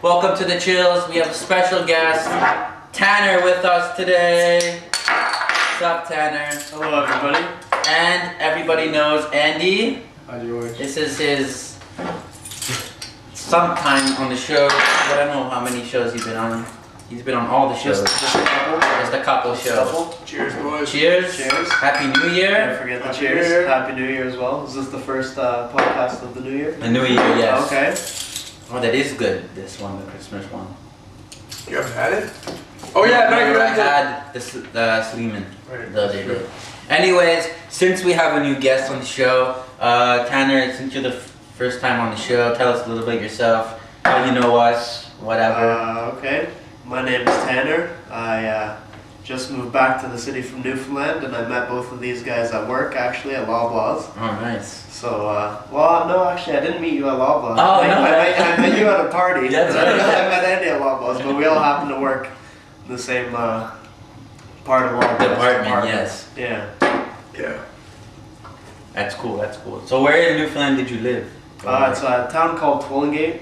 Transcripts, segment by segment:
Welcome to the Chillz. We have a special guest, Tanner, with us today. What's up, Tanner? Hello, everybody. And everybody knows Andy. Hi, George. This is his sometime on the show. I don't know how many shows he's been on. He's been on all the shows. Just a couple. Just a couple shows. Cheers, boys. Cheers. Cheers. Happy New Year. Don't forget the cheers. Happy New Year as well. Is this the first podcast of the New Year? The New Year, yes. Okay. Oh, that is good. This one, the Christmas one. You haven't had it? Oh yeah, no, you I had had the Sleeman the other day. Anyways, since we have a new guest on the show, Tanner, since you're the first time on the show, tell us a little bit yourself, how you know us, whatever. Okay. My name is Tanner. I just moved back to the city from Newfoundland, and I met both of these guys at work, actually, at Loblaws. Oh, nice. So, well, no, actually, I didn't meet you at Loblaws. Oh, I no. met you at a party. That's right. I met Andy at Loblaws, but we all happen to work in the same part of Loblaws. Department, yes. Yeah. Yeah. That's cool, that's cool. So where in Newfoundland did you live? It's a town called Twillingate.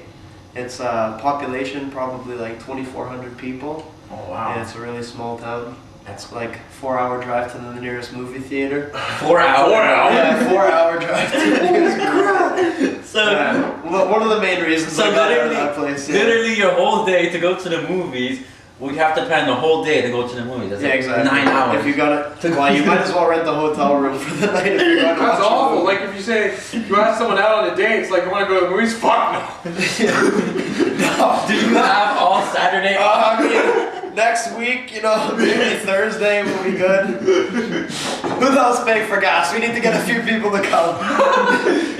It's a population probably like 2,400 people. Oh, wow. Yeah, it's a really small town. That's Like 4-hour drive to the nearest movie theater. 4 hours. 4 hours? Yeah, 4-hour drive to the nearest movie theater. So, Yeah, one of the main reasons so I got out of literally, that place. Yeah. literally your whole day to go to the movies, we have to plan the whole day to go to the movies. That's Yeah, like exactly. 9 hours. If you got it, well, you might as well rent the hotel room for the night if you're going to That's watch a awful. movie. Like if you say you ask someone out on a date, it's like you want to go to the movies. Fuck no. No. Do you have all Saturday off? I mean, next week, maybe Thursday will be good. Who the hell's paying for gas? We need to get a few people to come.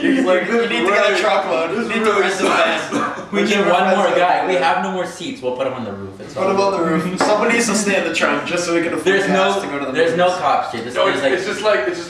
you need to get a truckload. You need to rent a van. We need one more guy. We have no more seats. We'll put him on the roof. It's Put him on the roof. Somebody needs to stay in the trunk just so we can afford There's gas to go to the there's no movies. cops here. No, it's just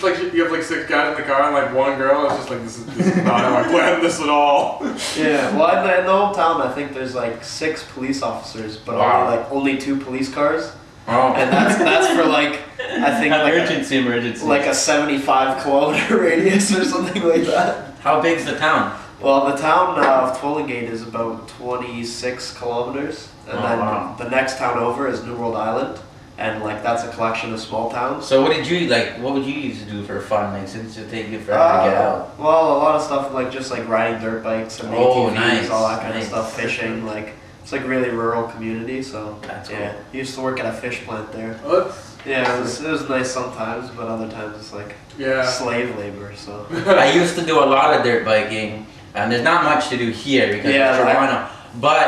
like you have like 6 guys in the car and like one girl. It's just like this is not how I planned this at all. Yeah, well, in the hometown, I think there's like 6 police officers, but Wow. only 2 police cars, Oh. and that's for like I think emergency. like a 75-kilometer radius or something like that. How big's the town? Well, the town of Twillingate is about 26 kilometers, and Oh, then wow. the next town over is New World Island, and like that's a collection of small towns. So what did you like? What would you used to do for fun? Like since it take you forever to get out. Well, a lot of stuff like just like riding dirt bikes and Oh, ATVs, nice, all that kind nice. of stuff. Fishing, like it's like really rural community. So That's yeah, cool. used to work at a fish plant there. Well, that's- Yeah, it was nice sometimes, but other times it's like yeah. slave labor. So I used to do a lot of dirt biking, and there's not much to do here because Yeah, it's like- Toronto. But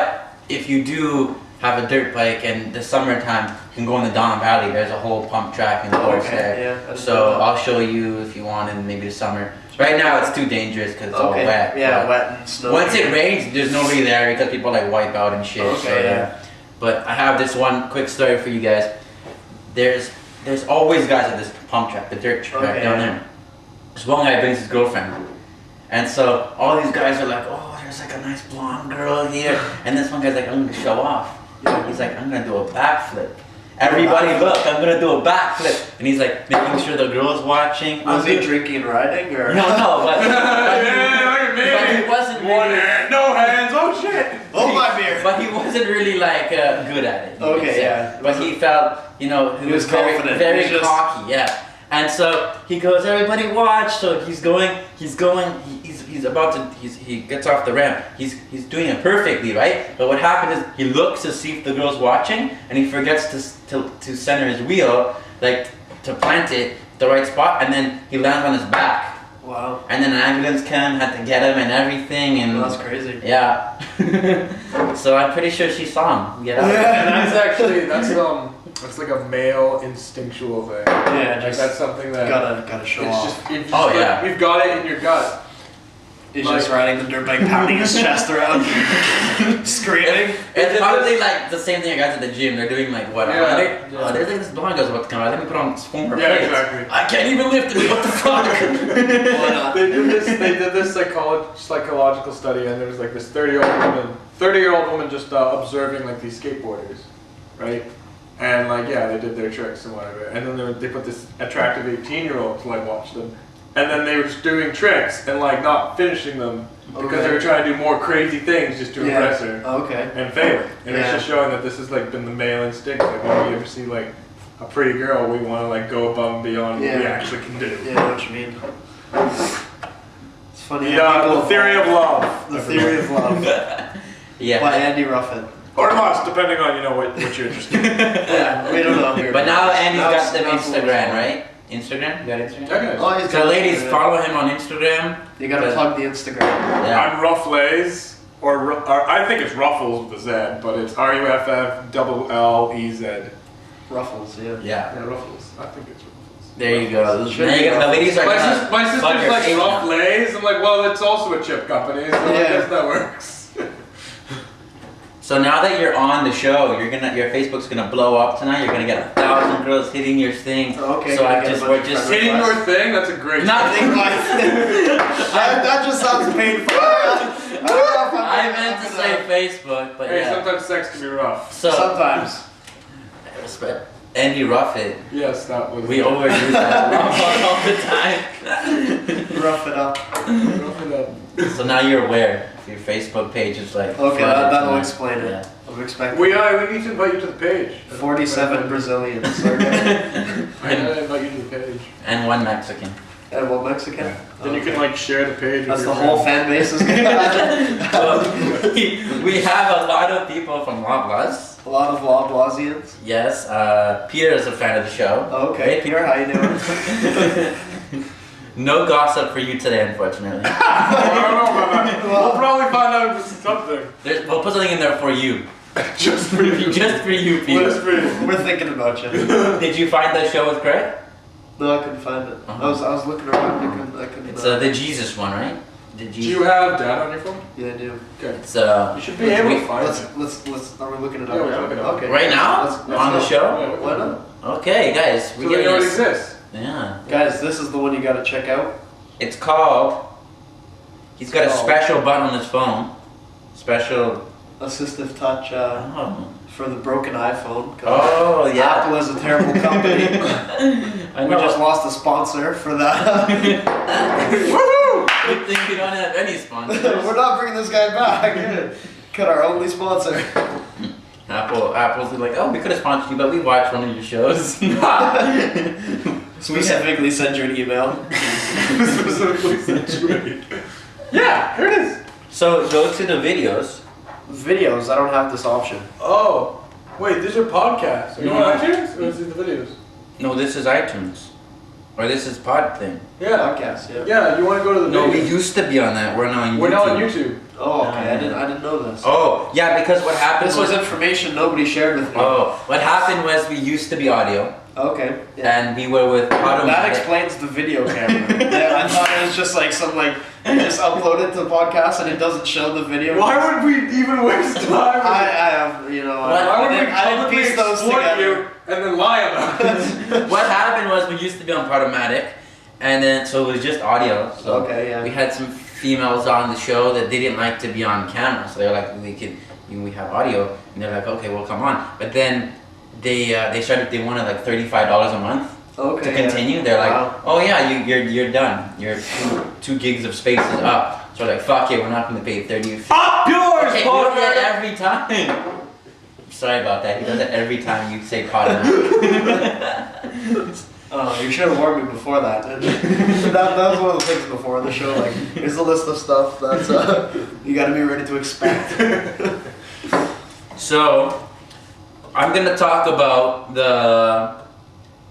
if you do have a dirt bike in the summertime, you can go in the Don Valley. There's a whole pump track and course there. yeah. I didn't So know that. I'll show you if you want in maybe the summer. Right now it's too dangerous because it's all Okay, wet. yeah, but wet and snow. once it rains, there's nobody there because people like wipe out and shit. Okay, so, yeah. But I have this one quick story for you guys. There's always guys at this pump track, the dirt track Okay, down yeah. there. This one guy brings his girlfriend. And so all these guys are like, oh, there's like a nice blonde girl here. And this one guy's like, I'm gonna show off. He's like, I'm gonna do a backflip. Everybody look, I'm gonna do a backflip. And he's like making sure the girl's watching. Was he drinking and riding or? No, but Yeah, look at me. but he wasn't One really, hand, no hands. Oh shit. Oh my beer. but he wasn't really like good at it. you could Okay, say. yeah. But he felt, he He was very, confident. very He was just- cocky, yeah. And so he goes, everybody watch. So he's about to, he gets off the ramp. He's doing it perfectly, right? But what happened is he looks to see if the girl's watching, and he forgets to center his wheel, like to plant it the right spot, and then he lands on his back. Wow. And then an ambulance came, had to get him and everything, and That's crazy. yeah. So I'm pretty sure she saw him get out. And that's like a male instinctual thing. Yeah, Like just that's something that gotta show it's off. just you've just Oh, like, yeah. you've got it in your gut. He's just riding the dirt bike, pounding his chest around, screaming. It's probably like the same thing I got at the gym. They're doing like what? Yeah. Oh, there's like this blonde girl's about to come out. Let me put on foam her Yeah, plates. exactly. I can't even lift it. What the fuck? Why not? They did this psychological study, and there was like this 30-year-old woman just observing like these skateboarders, right? And like yeah, they did their tricks and whatever, and then they put this attractive 18-year-old to like watch them, and then they were just doing tricks and like not finishing them, because they were trying to do more crazy things just to impress her. Okay. And fail. And it's just showing that this has like been the male instinct. Like when you ever see like a pretty girl, we want to like go above and beyond what we actually can do. Yeah, I know what you mean. It's funny. The theory of love. The theory of love. Yeah. By Andy Ruffin. Or lust, depending on what you're interested in. Yeah, we don't know here. But now Andy's got them Instagram, right? Instagram? You got Instagram? Okay. Oh, he's So got ladies, Instagram. follow him on Instagram. You gotta plug the Instagram. Yeah. I'm Ruffles, or I think it's Ruffles with a Z, but it's RUFFLLEZ. Ruffles, yeah. Yeah. Ruffles. I think it's Ruffles. There you go. Now Should you be got- the ladies are My gonna sister's plug your like face now. Ruffles. I'm like, well, it's also a chip company, so I guess that works. So now that you're on the show, your Facebook's gonna blow up tonight. You're gonna get 1,000 girls hitting your thing. Okay. So can I I get a just bunch we're of just friend Hitting your requests? thing, that's a great Nothing. That just sounds painful. I meant to say Facebook, but Hey, yeah. sometimes sex can be rough. So Sometimes. Andy Ruffin. Yes, that was. We overuse that all the time. Rough it up. Rough it up. So now you're aware. If your Facebook page is like. Okay, flooded that'll tonight. explain it. Yeah. I'm expecting. We need to invite you to the page. 47 Brazilians. Okay. I gotta invite you to the page. And one Mexican. And what, Mexican? Then you can like share the page. That's with the your whole friends. fan base is Well, we have a lot of people from Loblaws. A lot of Loblazians. Yes, Peter is a fan of the show. Okay, Peter, how you doing? No gossip for you today, unfortunately. I don't know about that. We'll probably find out something. We'll put something in there for you. Just for you. Just for you, Peter. Just for you. We're thinking about you. Did you find the show with Craig? No, I couldn't find it. Uh-huh. I was looking around. I couldn't. It's the Jesus one, right? The Do Jesus. you have data on your phone? Yeah, I do. Okay. It's You should be able to find it. Let's. Are we looking it Yeah, up? we're looking it up. Okay. right now Let's on the go. show. Yeah, Why not? Okay, guys, So we're they getting know it this. exists. Yeah, Guys, this is the one you gotta check out. it's called. He's got a Oh. special button on his phone. Special. Assistive touch Oh. for the broken iPhone. 'Cause Oh yeah. Apple is a terrible company. I We know. just lost a sponsor for that. Woohoo! Good thing we don't have any sponsors. We're not bringing this guy back. Cut our only sponsor. Apple's like, oh, we could have sponsored you, but we watched one of your shows. Specifically send you an email. Specifically situated. Yeah, here it is. So go to the videos. Videos, I don't have this option. Oh, wait, these are podcasts. Are you No. on iTunes? Or is it the videos? No, this is iTunes. Or this is Pod thing. Yeah. Podcast, yeah. Yeah, you want to go to the No, we videos. used to be on that. We're now on YouTube. We're now on YouTube. Oh, okay. I didn't know this. Oh, yeah, because what happened This was information nobody shared with me. Oh, what happened was we used to be audio, Okay. Yeah. and we were with That Automatic. explains the video camera. Yeah, I thought it was just like some you just upload it to the podcast and it doesn't show the video. Why would we even waste time? I have, you know, Why would we I didn't publicly piece those exploit together. you and then lie about it? What happened was we used to be on Automatic, and then so it was just audio. So Okay, yeah. we had some females on the show that they didn't like to be on camera, so they were like, we have audio, and they're like, okay, well, come on. But then they wanted like $35 a month Okay. to continue. They're like, Wow. oh yeah, you're done. Your 2 gigs of space is up. So we're like, fuck it, we're not going to pay 30. Up yours, Okay, you do that every time. Sorry about that. He does it every time you say Automatic. Oh, you should have warned me before that. that was one of the things before the show. Like, here's a list of stuff that's you got to be ready to expect. So, I'm gonna talk about the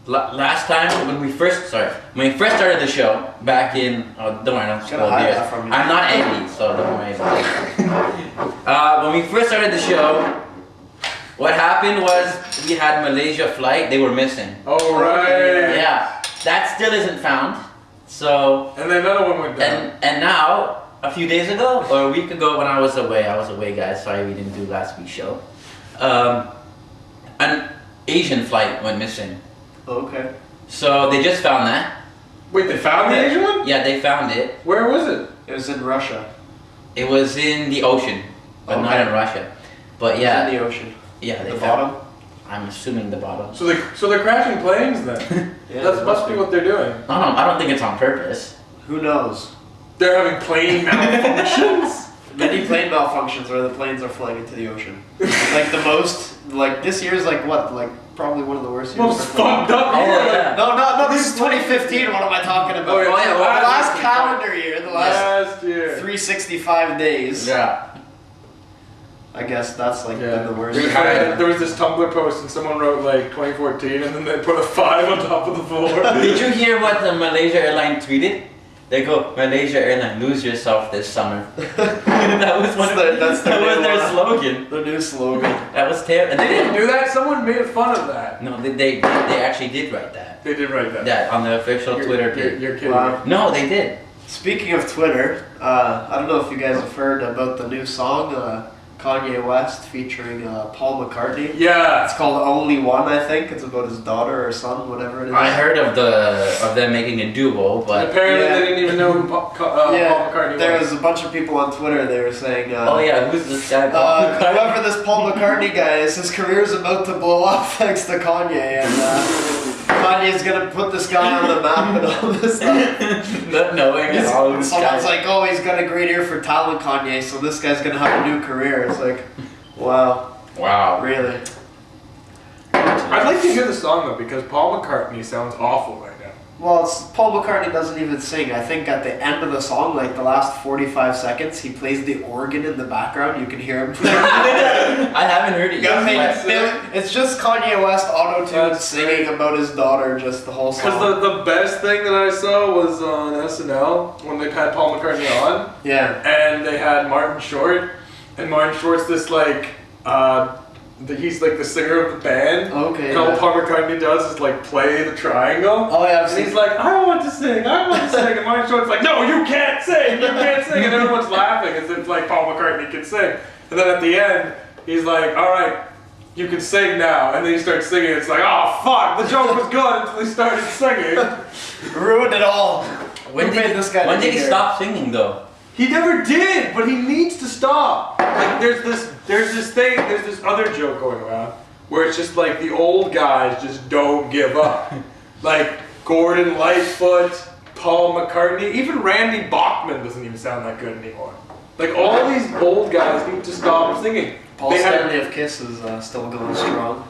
last time when we first started the show back in. Oh, don't worry, I'm just Gotta hide that from you. I'm not Andy, so don't worry about it. When we first started the show, what happened was we had Malaysia flight. They were missing. Oh, right. Yeah, that still isn't found. So. And then another one went down. And now, a few days ago, or a week ago when I was away, guys, sorry we didn't do last week's show, an Asian flight went missing. Okay. So they just found that. Wait, they found the Asian one? Yeah, they found it. Where was it? It was in Russia. It was in the ocean, but not in Russia. But yeah, In the ocean. yeah, they The found. bottom. I'm assuming the bottom. So they're crashing planes then? Yeah, That must be what they're doing. No, I don't think it's on purpose. Who knows? They're having plane malfunctions. Many plane malfunctions where the planes are flying into the ocean. Like the most, like this year's like what? Like probably one of the worst years. Most fucked up year. yeah. No, this is 2015. What am I talking about? Oh, yeah, the last year. calendar year, the last year. 365 days. Yeah. I guess that's like been the worst. There was this Tumblr post and someone wrote like 2014 and then they put a 5 on top of the floor. Did you hear what the Malaysia airline tweeted? They go, Malaysia airline, lose yourself this summer. That was one of their slogan. The new slogan. That was terrible. They didn't do that. Someone made fun of that. No, they actually did write that. They did write that. Yeah, on the official Twitter page. You're kidding. Wow. No, they did. Speaking of Twitter, I don't know if you guys have heard about the new song, Kanye West featuring Paul McCartney. Yeah. It's called Only One, I think. It's about his daughter or son, whatever it is. I heard of them making a duo, but apparently they didn't even know who Paul McCartney was. There was a bunch of people on Twitter. They were saying, oh yeah, who's this guy? Paul McCartney? whoever this Paul McCartney guy is, his career's about to blow up thanks to Kanye, and Kanye's gonna put this guy on the map and all this stuff. Not knowing at all who this guy Someone's is. like, oh, he's got a great ear for talent, Kanye, so this guy's gonna have a new career. It's like, wow. Wow. Really? I'd like to hear the song though because Paul McCartney sounds awful right now. Well, Paul McCartney doesn't even sing. I think at the end of the song, like the last 45 seconds, he plays the organ in the background. You can hear him. I haven't heard it yet. It's just Kanye West auto-tune singing about his daughter just the whole song. Because the best thing that I saw was on SNL when they had Paul McCartney on. Yeah. And they had Martin Short. And Martin Short's this like, he's like the singer of the band. Okay. And all Paul McCartney does is like play the triangle. Oh yeah, And he's like, I want to sing, I want to sing. And Martin Short's like, no, you can't sing, you can't sing. And everyone's laughing as if like Paul McCartney can sing. And then at the end, he's like, all right, you can sing now. And then he starts singing. It's like, oh fuck, the joke was good until he started singing. Ruined it all. When did he stop singing though? He never did, but he needs to stop. Like there's this other joke going around where it's just like the old guys just don't give up. Like Gordon Lightfoot, Paul McCartney, even Randy Bachman doesn't even sound that good anymore. Like all these old guys need to stop singing. Paul Stanley of Kiss is still going strong.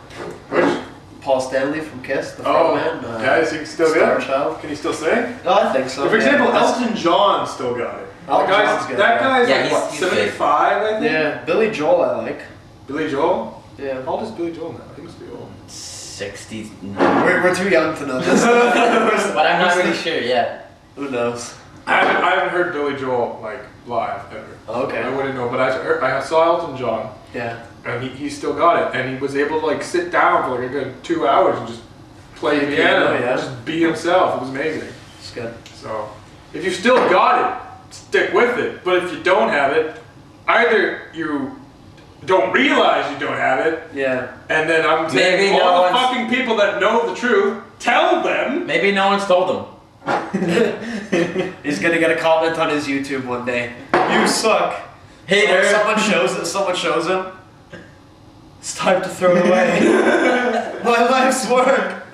Which? Paul Stanley from Kiss, the Oh, frontman. yeah, is he still Star good? Child. Can he still sing? No, I think so. For example, yeah, Elton John still got it. Elton John's good, That guy's yeah, like, what, he's 75, I think? Yeah, Billy Joel I like. Billy Joel? Yeah. How old is Billy Joel now? He must be old. 60s. We're too young to know this. But I'm not really sure yet. Who knows? I haven't heard Billy Joel like live ever. Okay. I wouldn't know, but I saw Elton John, Yeah. and he still got it, and he was able to like sit down for like a good 2 hours and just play Play piano, piano, yeah. and just be himself. It was amazing. It's good. So if you still got it, stick with it. But if you don't have it, either you don't realize you don't have it, Yeah. and then I'm saying Maybe all no the one's- fucking people that know the truth, tell them. Maybe no one's told him. He's gonna get a comment on his YouTube one day. You suck. Hater. Someone shows him. It's time to throw it away. My life's work.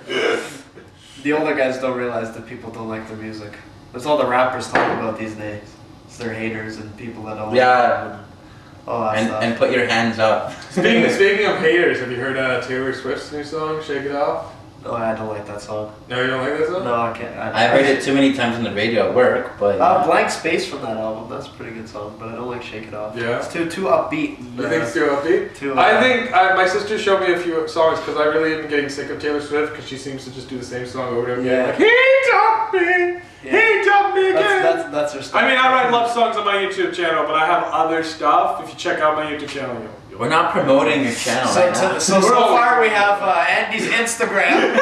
The older guys don't realize that people don't like their music. That's all the rappers talk about these days. It's their haters and people that don't Yeah. like them and all that stuff. And put your hands up. Speaking of haters, have you heard Taylor Swift's new song, Shake It Off? No, I don't like that song. No, you don't like that song? No, I can't. I've heard it too many times on the radio at work, but Blank Space from that album. That's a pretty good song, but I don't like Shake It Off. Yeah? It's too upbeat. And, You think it's too upbeat? too, I think my sister showed me a few songs because I really am getting sick of Taylor Swift because she seems to just do the same song over and over again. Yeah. Like, he taught me, he taught me again. That's her stuff. I mean, I write love songs on my YouTube channel, but I have other stuff. If you check out my YouTube channel, you'll we're not promoting your channel So, right now. so far we have Andy's Instagram,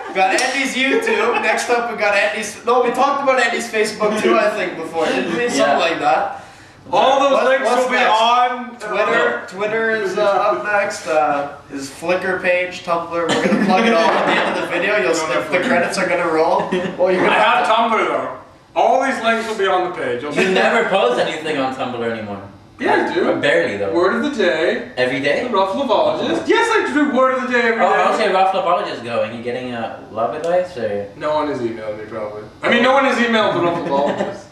we got Andy's YouTube, next up we got Andy's, no, we talked about Andy's Facebook too, I think, before, didn't we? Something Yeah. like that. all those links what's will be next? on Twitter is up next, his Flickr page, Tumblr, we're gonna plug it all at the end of the video, the credits are gonna roll. Well, you're I gonna have Tumblr though. All these links will be on the page. You never post anything on Tumblr anymore. Yeah, I do. Barely though. Word of the day. Every day? The Ruffleologist. Yes, I do word of the day every day. How's your Ruffleologist going? You getting love advice or? No one has emailed me probably. I mean, no one has emailed the Ruffleologist.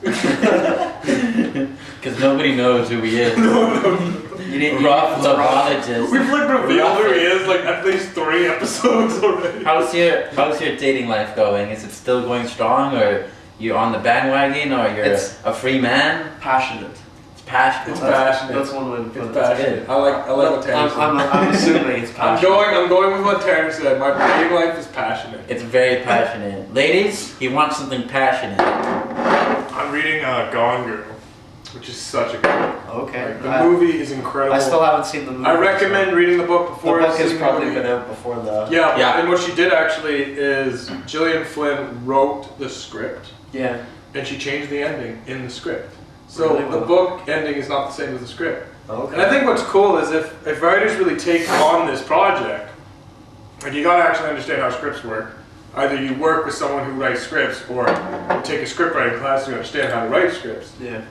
Because nobody knows who he is. You need Ruffleologist. We've like revealed who he is like at least 3 episodes already. How's your dating life going? Is it still going strong, or you on the bandwagon, or you're a free man? Passionate. It's passionate. It's passionate. That's one way to put it. It's passionate. I like what Tanner said. I'm assuming it's passionate. I'm going with what Tanner said. My dating life is passionate. It's very passionate. Ladies, you want something passionate. I'm reading Gone Girl, which is such a good book. Okay. Like, the movie is incredible. I still haven't seen the movie. I recommend reading the book before. The book has seeing probably the movie. been out before the. Yeah, and what she did actually is Gillian Flynn wrote the script. Yeah. And she changed the ending in the script. So Really? the book ending is not the same as the script. Okay. And I think what's cool is if writers really take on this project, like you gotta actually understand how scripts work. Either you work with someone who writes scripts, or you take a script writing class to understand how to write scripts. Yeah.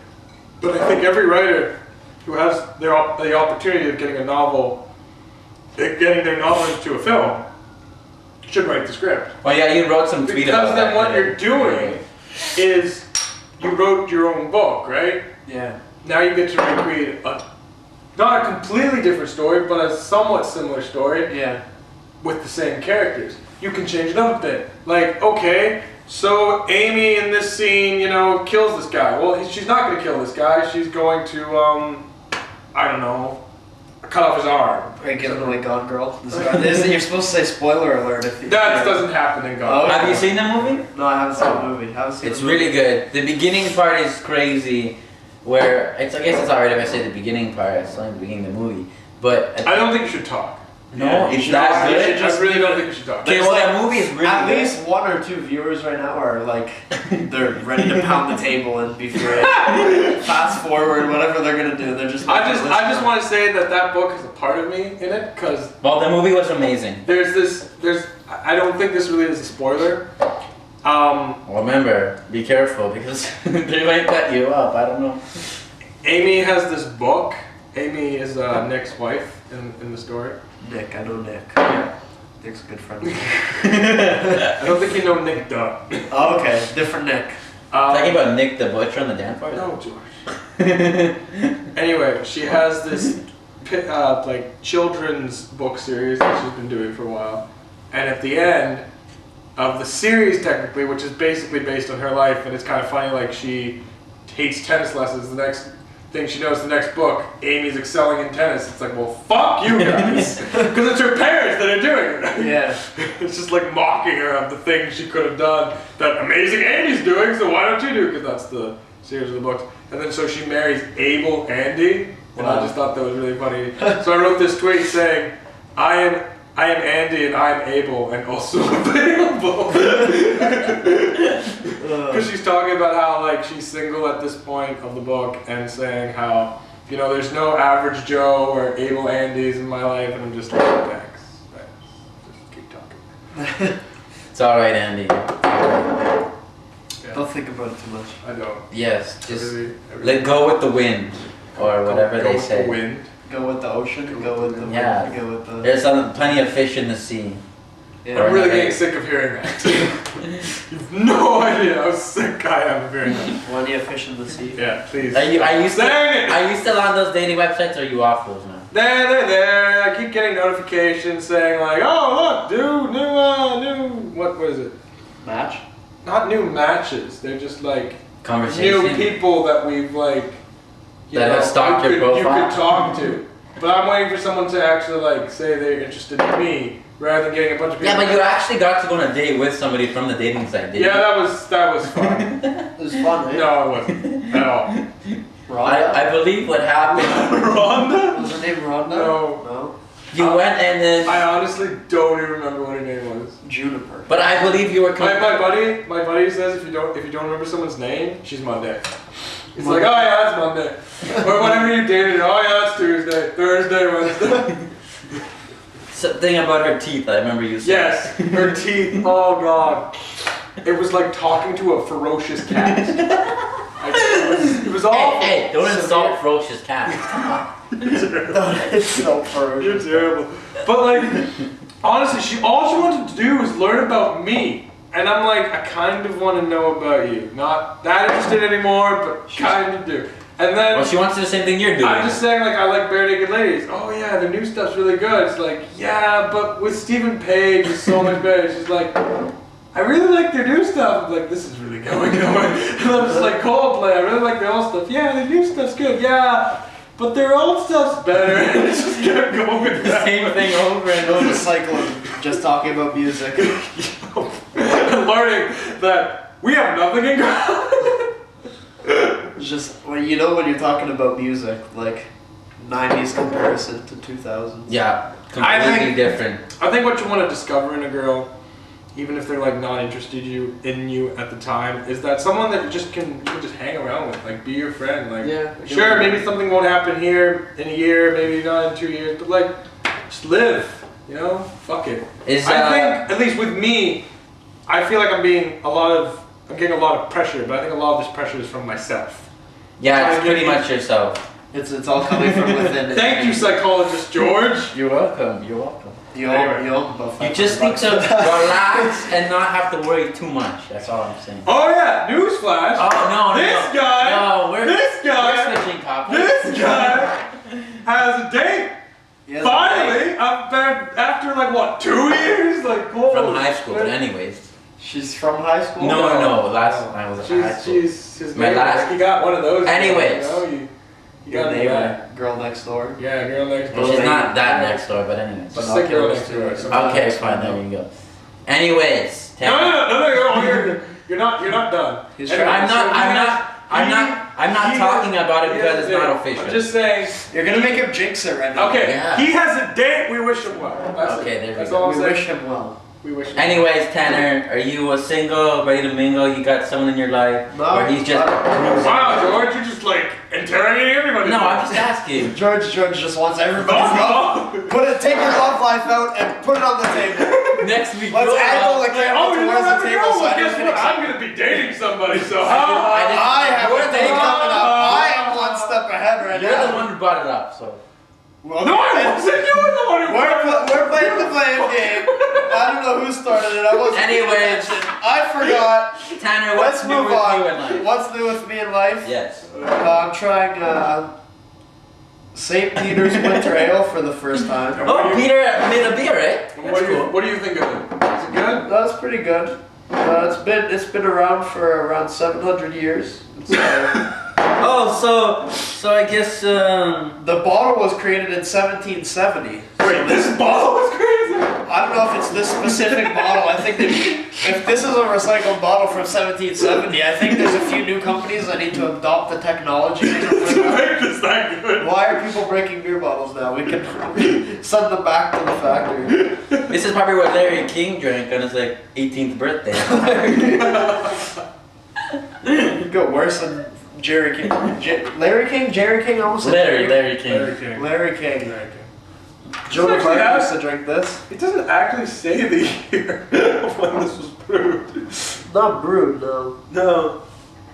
But I think every writer who has the opportunity of getting a novel, getting their novel into a film, should write the script. Oh yeah, you wrote some tweet about Because that. then what you're doing is you wrote your own book, right? Yeah. Now you get to recreate not a completely different story, but a somewhat similar story Yeah. with the same characters. You can change it up a bit. Like, okay, so Amy in this scene, kills this guy. Well, she's not going to kill this guy. She's going to, I don't know, cut off his arm. Are you giving away Gone Girl? You're supposed to say spoiler alert if you. That doesn't happen in Gone. Oh, Have you seen the movie? No, I haven't seen the movie. It's really good. The beginning part is crazy, where I guess it's alright if I say the beginning part. It's only the beginning of the movie, but I don't think you should talk. no, you it's should that not. You good. should I really don't think you should talk. Okay, well that movie is really At good. least 1 or 2 viewers right now are like, they're ready to pound the table and be furious. Fast forward, whatever they're gonna do, they're just. I just want to say that book has a part of me in it, because Well, the movie was amazing. I don't think this really is a spoiler. Well, remember, be careful because they might cut you up. I don't know. Amy has this book. Amy is Nick's wife in the story. Nick, I know Nick. Nick's a good friend. I don't think you know Nick Dunn. Oh, okay, different Nick. Talking about Nick the Butcher on the dance part? No, George. Anyway, she has this like children's book series that she's been doing for a while, and at the end of the series, technically, which is basically based on her life, and it's kind of funny, like she hates tennis lessons. The next thing she knows, the next book, Amy's excelling in tennis. It's like, well, fuck you guys, because it's her parents that are doing it. Yeah. It's just like mocking her of the things she could have done that amazing Amy's doing, so why don't you do it? Because that's the series of the books. And then so she marries Abel Andy, and I just thought that was really funny. So I wrote this tweet saying, I am Andy and I am able and also available. Because she's talking about how like she's single at this point of the book and saying how, there's no average Joe or able Andys in my life, and I'm just like, thanks. Just keep talking. It's alright, Andy. Yeah. Don't think about it too much. I don't. Yes, just Everything- let go with the wind, or whatever go they with say. The wind. Go with the ocean, go with the wind, Yeah. go with the. There's plenty of fish in the sea. Yeah. I'm really Right. getting sick of hearing that. You've no idea how sick I am of hearing that. Plenty of fish in the sea. Yeah, please. Are you Dang it! still on those dating websites, or are you off those now? There. I keep getting notifications saying like, oh look, dude, new, what is it? Match? Not new matches. They're just like Conversation. new people that we've like, That have stalked your you profile. could talk to. But I'm waiting for someone to actually like say they're interested in me, rather than getting a bunch of people. Yeah, but you actually got to go on a date with somebody from the dating site, didn't Yeah, you? that was fun. It was fun, eh? No, it wasn't at all. Rhonda? I believe what happened. Rhonda? Was her name Rhonda? No. No? You went and then. I honestly don't even remember what her name was. Juniper. But I believe you were. My buddy says if you don't remember someone's name, she's Monday. He's like, oh yeah, it's Monday. Or whenever you dated, oh yeah, it's Tuesday, Thursday, Wednesday. Something about her teeth. I remember you saying. Yes, her teeth. Oh god, it was like talking to a ferocious cat. It It was awful. Hey, don't insult ferocious cats. It's so ferocious. You're terrible. But like, honestly, all she wanted to do was learn about me. And I'm like, I kind of want to know about you. Not that interested anymore, but kind of do. And then Well, she wants to do the same thing you're doing. I'm just saying, like, I like Bare Naked Ladies. Oh yeah, the new stuff's really good. It's like, yeah, but with Stephen Page, it's so much better. She's like, I really like their new stuff. I'm like, this is really going. And I'm just like, Coldplay, I really like their old stuff. Yeah, their new stuff's good. Yeah, but their old stuff's better. And it just kept going with the same thing over and over. The cycle of just talking about music. And learning that we have nothing in common. It's just, well, you know, when you're talking about music, like 90s comparison to 2000s. Yeah, completely different. I think what you want to discover in a girl, even if they're like not interested in you at the time, is that someone that you can just hang around with, like be your friend. Like, yeah, sure, maybe something won't happen here in a year, maybe not in 2 years, but like, just live. You know, fuck it. I think, at least with me, I feel like I'm getting a lot of pressure, but I think a lot of this pressure is from myself. Yeah, it's pretty much yourself. It's all coming from within. Thank you, psychologist George. You're welcome. You're welcome. You just need to relax and not have to worry too much. That's all I'm saying. Oh yeah, newsflash. Oh no, this guy. No, we're switching topics. This guy has a date. Finally, after like what, 2 years? Like, whoa. From high school, but anyways. She's from high school? No, last I was at high school. She's his My neighbor. last. He got one of those. Anyways. You got neighbor. Girl next door. Yeah, girl next door. Well, she's not that next door, but anyways. Just like girl next door. Okay, fine. There you go. Anyways. No, you're not done. I'm not talking about it because it's not official. I'm just saying. You're gonna make him jinx it right now. Okay, yeah. He has a date. We wish him well. That's all I'm saying. We wish him well. We wish him Anyways, Tanner, are you single, ready to mingle? You got someone in your life? No. Or he's just cruising? Wow, George, you're just like interrogating everybody. No, I'm just asking. George just wants everybody to take your love life out and put it on the table. Next week. Let's angle the camera towards the table. Well, guess what? I'm gonna be dating somebody, so I have a date coming up. I am one step ahead right now. You're the one who brought it up, so. Well, no, I wasn't. You were the one who we're playing the blame game. I don't know who started it. I wasn't. Anyways, I forgot. Tanner, Let's what's new move with on. you in life? What's new with me in life? Yes. I'm trying St. Peter's Winter Ale for the first time. Oh, Peter made a beer, right? What do you think of it? Is it good? That's pretty good. It's been around for around 700 years. Oh, so I guess the bottle was created in 1770. Wait, this bottle was crazy. I don't know if it's this specific bottle. I think that if this is a recycled bottle from 1770, I think there's a few new companies that need to adopt the technology to make this that good. Why are people breaking beer bottles now? We can send them back to the factory. this is probably what Larry King drank on his like 18th birthday. You go worse than Jerry King. Larry King? Jerry King? Almost Larry King. Larry King. Joe McCarthy used to drink this. It doesn't actually say the year of when this was brewed. Not brewed, no. No.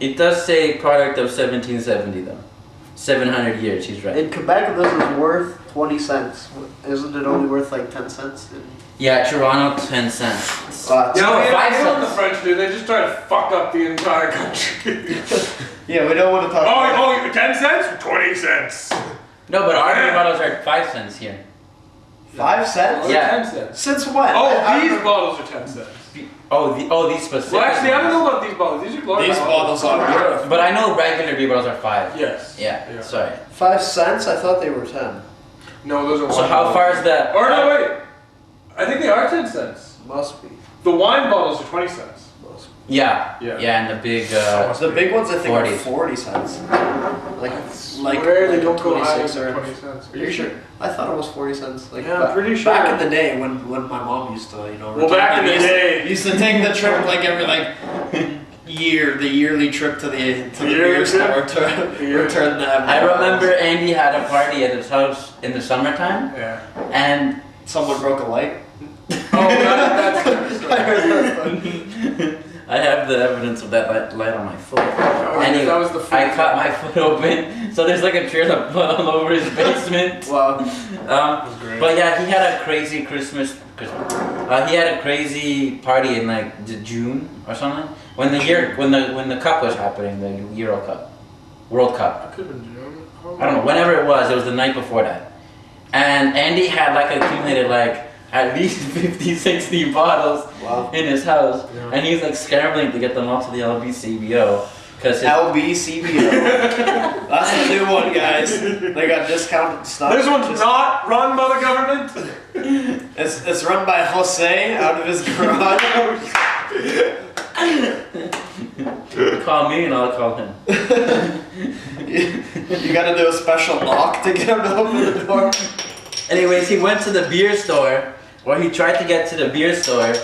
It does say product of 1770 though. 700 years, he's right. In Quebec, this is worth 20 cents. Isn't it only worth like 10 cents? Yeah, Toronto, 10 cents. You know, 5 what the cents. French do? They just try to fuck up the entire country. Yeah, we don't want to talk about 10 cents? 20 cents. No, but our beer bottles are 5 cents here. 5 cents? Yeah. 10 cents. Since when? These bottles are 10 cents. These specific. Well, actually, I don't know about these bottles. These are large. These bottles are worth. But I know regular beer bottles are 5. Yes. Yeah. Sorry. 5 cents? I thought they were 10. No, those are. So how far is that? Or no, wait. I think they are 10 cents. Must be. The wine bottles are 20 cents. Yeah. Yeah. Yeah, and the big. The big ones I think 40. are 40 cents. Like Where they don't go higher 26 than or 20 cents. Are you sure? I thought it was 40 cents. Like Yeah, I'm pretty sure. Back in the day when my mom used to, Well, back in the day. used to take the trip like every the yearly trip to the beer store to return them. I remember Andy had a party at his house in the summertime. Yeah. And someone broke a light. Oh, that's I heard that. I have have the evidence of that light on my foot. Anyway, that was the I cut my foot open, so there's like a trail of blood all over his basement. Wow. But yeah, he had a crazy Christmas. He had a crazy party in like June or something when the cup was happening, the Euro Cup, World Cup. That could have been June. I don't know. Whenever it was the night before that, and Andy had like accumulated like at least 50, 60 bottles in his house, and he's like scrambling to get them all to the LBCBO. LBCBO. That's the new one, guys. They got discounted stuff. This one's not run by the government. It's run by Jose out of his garage. Call me and I'll call him. You gotta do a special lock to get him to open the door. Anyways, he went to the beer store, or he tried to get to the beer store,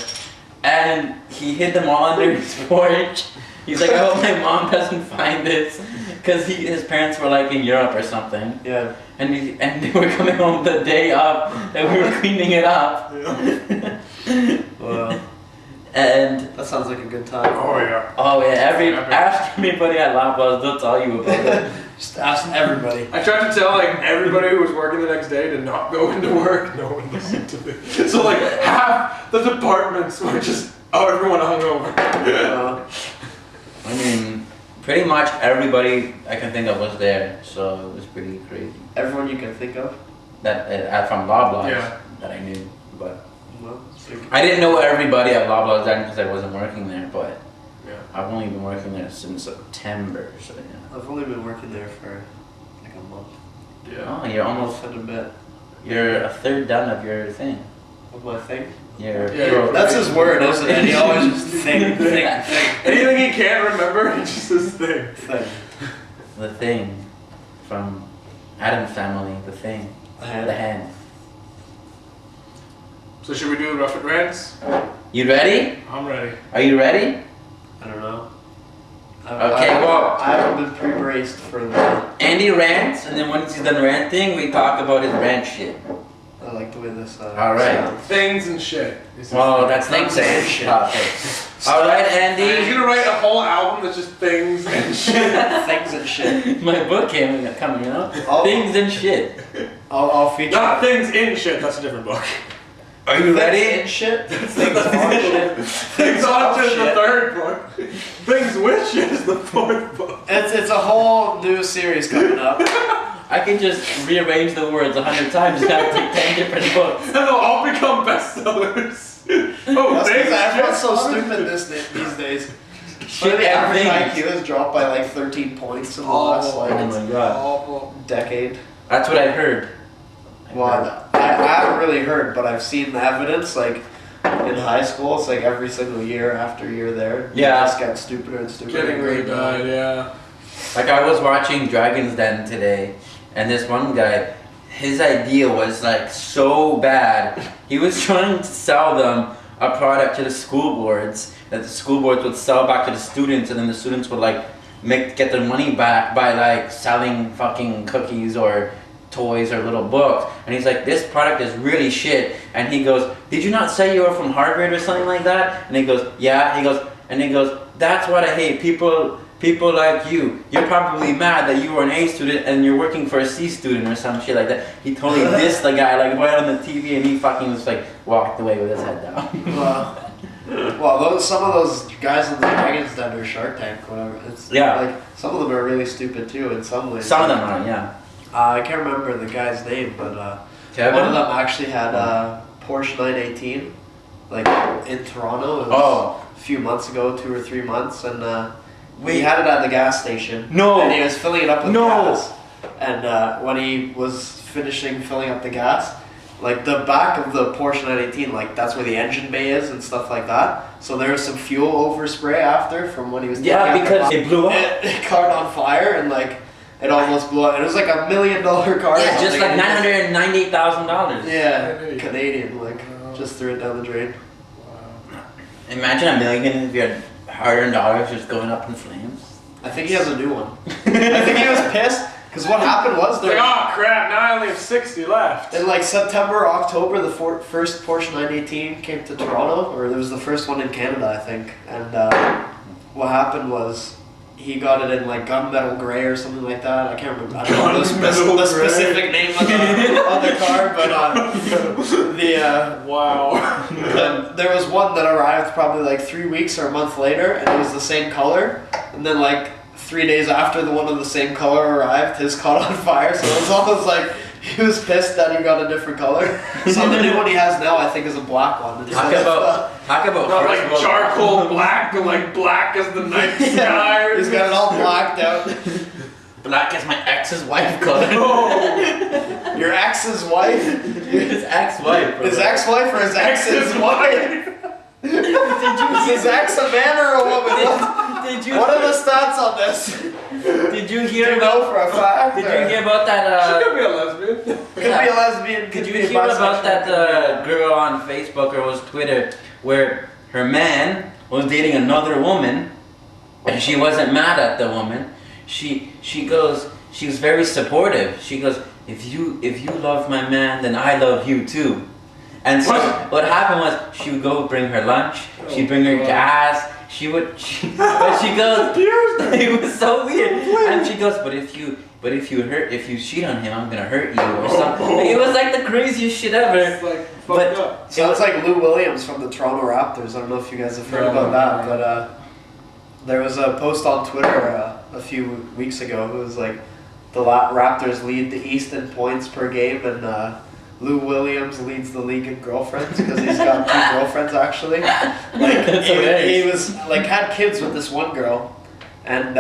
and he hid them all under his porch. He's like, I hope my mom doesn't find this, because his parents were like in Europe or something. Yeah. And they were coming home the day up, and we were cleaning it up. Wow. And that sounds like a good time. Oh yeah. Ask everybody at Loblaws, they'll tell you about it. Just ask everybody. I tried to tell like everybody who was working the next day to not go into work. No one listened to me. So like half the departments were just everyone hungover. I mean, pretty much everybody I can think of was there, so it was pretty crazy. Everyone you can think of? That from Loblaws Yeah. that I knew, but Well, I didn't know everybody at Loblaws then because I wasn't working there, but Yeah. I've only been working there since September, so yeah. I've only been working there for like a month. Yeah. Oh, you're almost, And a bit. you're a third done of your thing. What my thing? Your That's his word, isn't it? He always just think. Anything he can't remember, he just says thing. Thing. the thing from Adam's family, the thing. The hand. The hand. So should we do the rough and rants? You ready? I'm ready. Are you ready? I don't know. Well, I haven't been pre-braced for the. Andy rants, and then once he's done ranting, we talk about his rant shit. I like the way this. All right. sounds. Things and shit. Well, that's things and shit. Okay. All right, He's Andy. gonna write a whole album that's just things and shit. Things and shit. My book coming, you know? Oh. Things and shit. I'll feature. Not things in shit. That's a different book. Are you Things ready? and shit. Things on shit. Things on shit is the third book. Things with shit is the fourth book. It's a whole new series coming up. I can just rearrange the words 100 times and have to take 10 different books. And they'll all become bestsellers. Oh, That's things because everyone's shit. so stupid these days. Shit The average and IQ things. has dropped by like 13 points in the last Oh my god. Awful. decade. That's what I heard. Well, I haven't really heard, but I've seen the evidence. Like in high school, it's like every single year after year there, you Yeah. just get stupider and stupider. Getting really bad, yeah. Like I was watching Dragon's Den today, and this one guy, his idea was like so bad. He was trying to sell them a product to the school boards that the school boards would sell back to the students, and then the students would like get their money back by like selling fucking cookies or toys or little books. And he's like, this product is really shit. And he goes, did you not say you were from Harvard or something like that? And he goes, yeah. He goes, that's what I hate. People like you. You're probably mad that you were an A student and you're working for a C student or some shit like that. He totally dissed the guy like right on the TV, and he fucking was like walked away with his head down. Well, some of those guys in the Dragon's Den or Shark Tank, whatever. It's like some of them are really stupid too in some ways. Some of them are, yeah. I can't remember the guy's name, but Kevin? one of them actually had a Porsche 918, like in Toronto. It was a few months ago, 2 or 3 months, and he had it at the gas station. No. And he was filling it up with gas. And when he was finishing filling up the gas, like the back of the Porsche 918, like that's where the engine bay is and stuff like that. So there was some fuel overspray after from when he was taking out the because box. it blew up. It caught on fire and like it almost blew up. It was like $1 million car. Yeah, just like $998,000. Yeah, Canadian, like just threw it down the drain. Wow. Imagine $1 million of your hard-earned dollars just going up in flames. I think he has a new one. I think he was pissed because what happened was Like, oh crap, now I only have 60 left. in like September, October, the first Porsche 918 came to Toronto, or it was the first one in Canada, I think. And what happened was he got it in like gunmetal gray or something like that. I can't remember. I don't know the specific name on the car, but wow. there was one that arrived probably like 3 weeks or a month later, and it was the same color. And then like 3 days after the one of the same color arrived, his caught on fire. So it was almost like he was pissed that he got a different color. So the new one he has now, I think, is a black one. Talk about not like charcoal black, but like black as the night sky. He's got it all blacked out. Black as my ex's wife color. Oh, your ex's wife? His ex-wife. His ex-wife or his ex's wife? Is his ex a man or a woman? What are the stats on this? Did you hear? Do you know for a fact? Did you hear about that? She could be a lesbian. Could be a lesbian. Did you hear about that girl on Facebook or was Twitter where her man was dating another woman and she wasn't mad at the woman? She was very supportive. She goes, if you love my man, then I love you too. And so what happened was she would go bring her lunch. She'd bring her gas. But she goes, it was so weird. And she goes, but if you cheat on him, I'm gonna hurt you or something. It was like the craziest shit ever. It's like fucked up. Sounds like Lou Williams from the Toronto Raptors. I don't know if you guys have heard about that, but there was a post on Twitter a few weeks ago. It was like the Raptors lead the East in points per game, and Lou Williams leads the league in girlfriends because he's got 2 girlfriends actually. Like he was like had kids with this one girl, and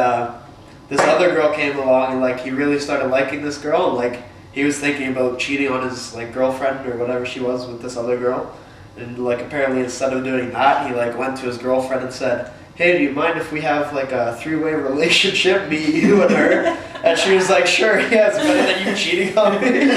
this other girl came along and like he really started liking this girl, and like he was thinking about cheating on his like girlfriend or whatever she was with this other girl, and like apparently instead of doing that, he like went to his girlfriend and said, "Hey, do you mind if we have like a 3-way relationship, me, you, and her?" And she was like, "Sure, yes, but then you cheating on me."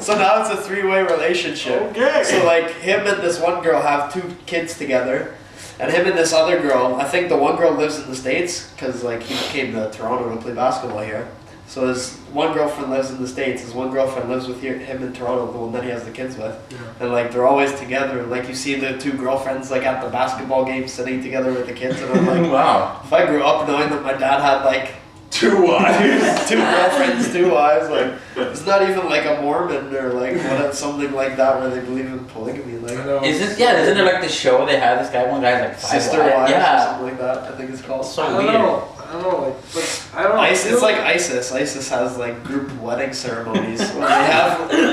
So now it's a 3-way relationship. Okay. So like him and this one girl have 2 kids together, and him and this other girl, I think the one girl lives in the States because like he came to Toronto to play basketball here. So his one girlfriend lives in the States, his one girlfriend lives with him in Toronto, the one that he has the kids with. Yeah. And like they're always together, and like you see the 2 girlfriends like at the basketball game sitting together with the kids, and I'm like, wow. If I grew up knowing that my dad had like 2 wives, 2 girlfriends, 2 wives, like it's not even like a Mormon or like something like that where they believe in polygamy. Like isn't there like the show they have this guy? One guy's like 5 Sister Wives or something like that. I think it's called. So weird. I don't know, like, but I don't know. It's like ISIS. ISIS has like group wedding ceremonies. Where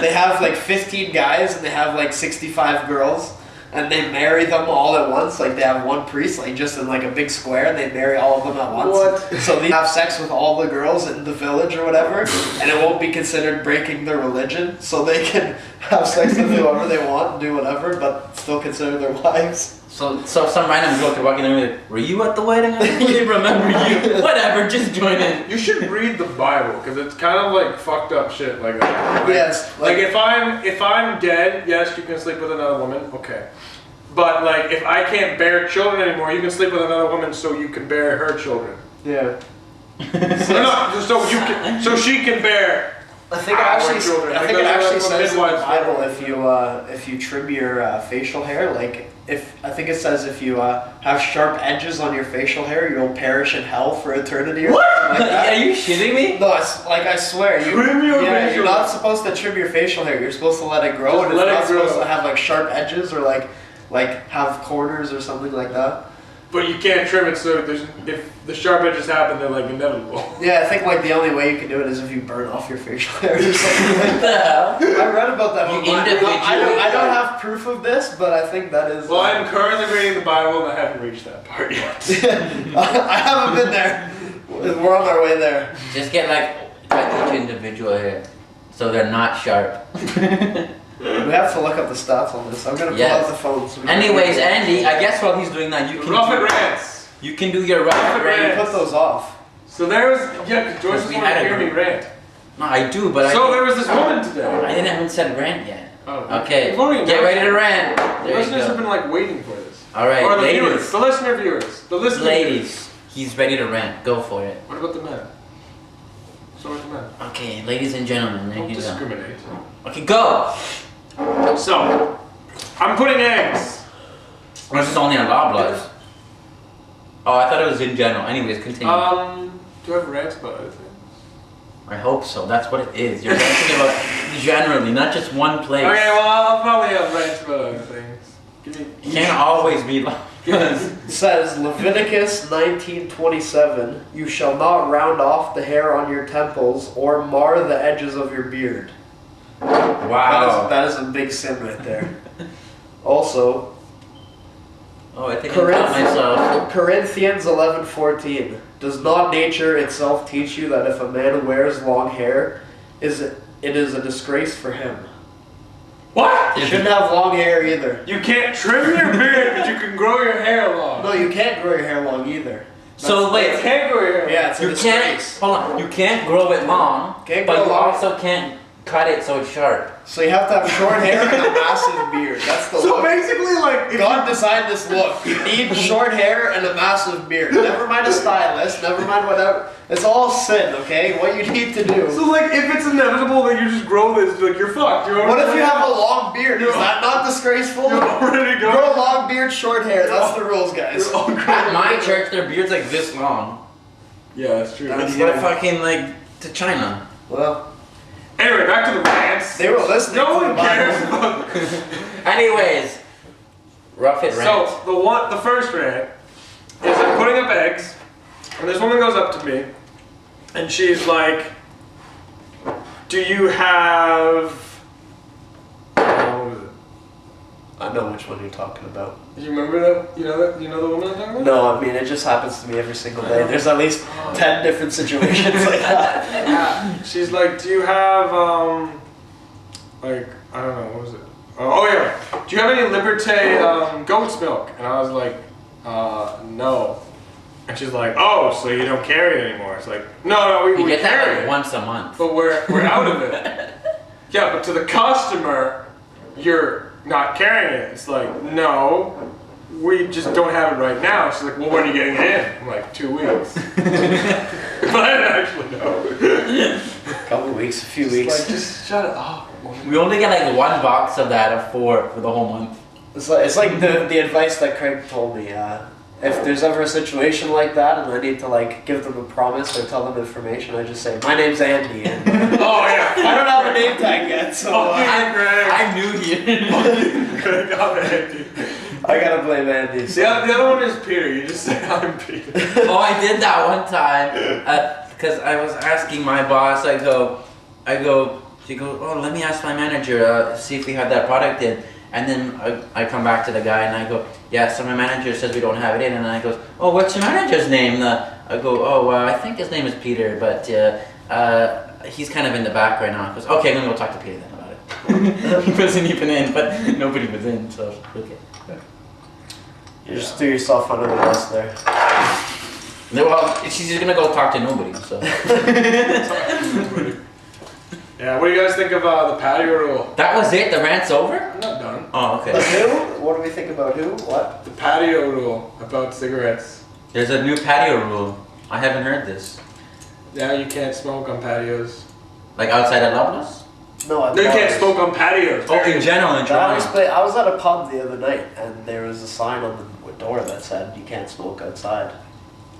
they have like 15 guys and they have like 65 girls, and they marry them all at once. Like they have one priest, like just in like a big square, and they marry all of them at once. What? So they have sex with all the girls in the village or whatever, and it won't be considered breaking their religion. So they can have sex with whoever they want and do whatever, but still consider their wives. So some random girl could walk in there and be like, "Were you at the wedding? I don't really remember you." Whatever, just join in. You should read the Bible because it's kind of like fucked up shit like that. Like, yes. Like if I'm dead, yes, you can sleep with another woman. Okay. But like if I can't bear children anymore, you can sleep with another woman so you can bear her children. Yeah. So she can bear. I think children. I think it actually says in the Bible if you trim your facial hair, like I think it says if you have sharp edges on your facial hair, you'll perish in hell for eternity or something like that. Are you shitting me? No, it's like I swear. You're not supposed to trim your facial hair. You're supposed to let it grow, and it's not supposed to have like sharp edges or like have corners or something like that. But you can't trim it, so if the sharp edges happen, they're like inevitable. Yeah, I think like the only way you can do it is if you burn off your facial hair or something like that. I read about that. I don't have proof of this, but I think that is. Well, I'm currently reading the Bible and I haven't reached that part yet. I haven't been there. We're on our way there. Just get each individual hair, so they're not sharp. We have to look up the stats on this. I'm gonna pull out the phone. So anyways, Andy, I guess while he's doing that, you can rough and rants. You can do your rough and rants. Put those off. So there was because Joyce doesn't want to hear me rant. No, I do, but there was this woman today. I haven't said rant yet. Oh, okay. Get ready to rant. The listeners have been like waiting for this. All right, or the ladies. Viewers, the listener viewers, the listener. Ladies, he's ready to rant. Go for it. What about the men? So with the men. Okay, ladies and gentlemen, Don't discriminate. Okay, go. So, I'm putting eggs. This is only on Loblaws. Oh, I thought it was in general. Anyways, continue. Do you have rants about other things? I hope so. That's what it is. You're ranting about generally, not just one place. Okay, well, I'll probably have rants about other things. You can't always be like. It says Leviticus 19:27. You shall not round off the hair on your temples or mar the edges of your beard. Wow. That is a big sin right there. Also, oh, I think I got myself. Corinthians 11:14. Does not nature itself teach you that if a man wears long hair, it is a disgrace for him? What? You shouldn't have long hair either. You can't trim your beard, but you can grow your hair long. No, you can't grow your hair long either. So wait, You can't grow your hair long. Yeah, it's a you can't. disgrace. Hold on. You can't grow it long, Can't but grow you long. also can't cut it so it's sharp. So you have to have short hair and a massive beard. That's the So look. basically, like, if God designed this look. You need short hair and a massive beard. Never mind a stylist, never mind whatever. It's all sin, okay? What you need to do. So like, if it's inevitable that you just grow this, like, you're fucked. What if you have a long beard? Is that not disgraceful? You're already going. Grow a long beard, short hair. That's the rules, guys. At my church, their beard's like this long. Yeah, that's true. It's like fucking like to China. Well, Anyway, back to the rants. they were listening No to the one cares Bible. about. Anyways, rough it rant. So the first rant is I'm putting up eggs, and this woman goes up to me, and she's like, "Do you have?" What was it? I know which one you're talking about. Do you remember that? You know that? You know the woman I'm talking about? No, I mean, it just happens to me every single day. There's at least 10 different situations like that. She's like, "Do you have like I don't know, what was it? Oh yeah. Do you have any Liberté goat's milk?" And I was like, no. And she's like, "Oh, so you don't carry it anymore?" It's like, no, You we get that carry like it, once a month. but we're out of it. Yeah, but to the customer, you're not carrying it. It's like, no, we just don't have it right now. She's like, "Well, when are you getting it in?" I'm like, 2 weeks. But I didn't actually know. A couple weeks, a few It's weeks. like, just shut it off. We only get like one box of that of 4 for the whole month. It's like the advice that Craig told me. If there's ever a situation like that and I need to like give them a promise or tell them information, I just say, "My name's Andy." And Oh yeah. I don't have a name tag yet, so I'm new here. Greg, I'm Andy. I gotta blame Andy. The other one is Peter. You just say, "I'm Peter." Oh, I did that one time because I was asking my boss. I go, she goes, "Oh, let me ask my manager, see if we have that product in." And then I come back to the guy and I go, "Yeah, so my manager says we don't have it in." And I goes, "Oh, what's your manager's name?" I go, "Oh, well, I think his name is Peter, but he's kind of in the back right now." He goes, "Okay, I'm gonna go talk to Peter then about it." He wasn't even in, but nobody was in, so okay. You just threw yourself under the bus there. Well, she's just gonna go talk to nobody, so. Yeah. What do you guys think of the patio rule? That was it? The rant's over? I'm not done. Oh, okay. The who? What do we think about who? What? The patio rule about cigarettes. There's a new patio rule. I haven't heard this. Yeah, you can't smoke on patios. Like outside at Loblaws? No, No, you can't smoke on patios. Oh, in general in I Toronto. was at a pub the other night and there was a sign on the door that said you can't smoke outside.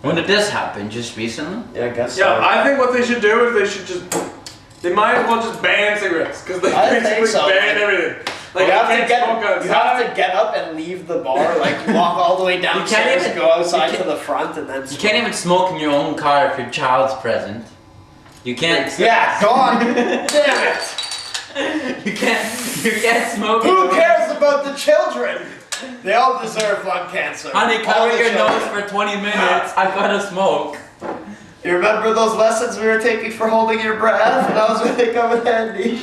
When did this happen? Just recently? Yeah, I guess Yeah, so. I think what they should do is they should just. They might as well just ban cigarettes because they I think basically so. ban everything. Like you, have can't smoke outside. you have to get up and leave the bar, like you walk all the way downstairs, even- go outside you to the front, and then. You can't even smoke in your own car if your child's present. You can't. Yeah, gone. Damn it! You can't smoke. Who cares about the children? They all deserve lung cancer. Honey, All cover the your nose children. for 20 minutes. I've got to smoke. You remember those lessons we were taking for holding your breath? And I was really coming handy.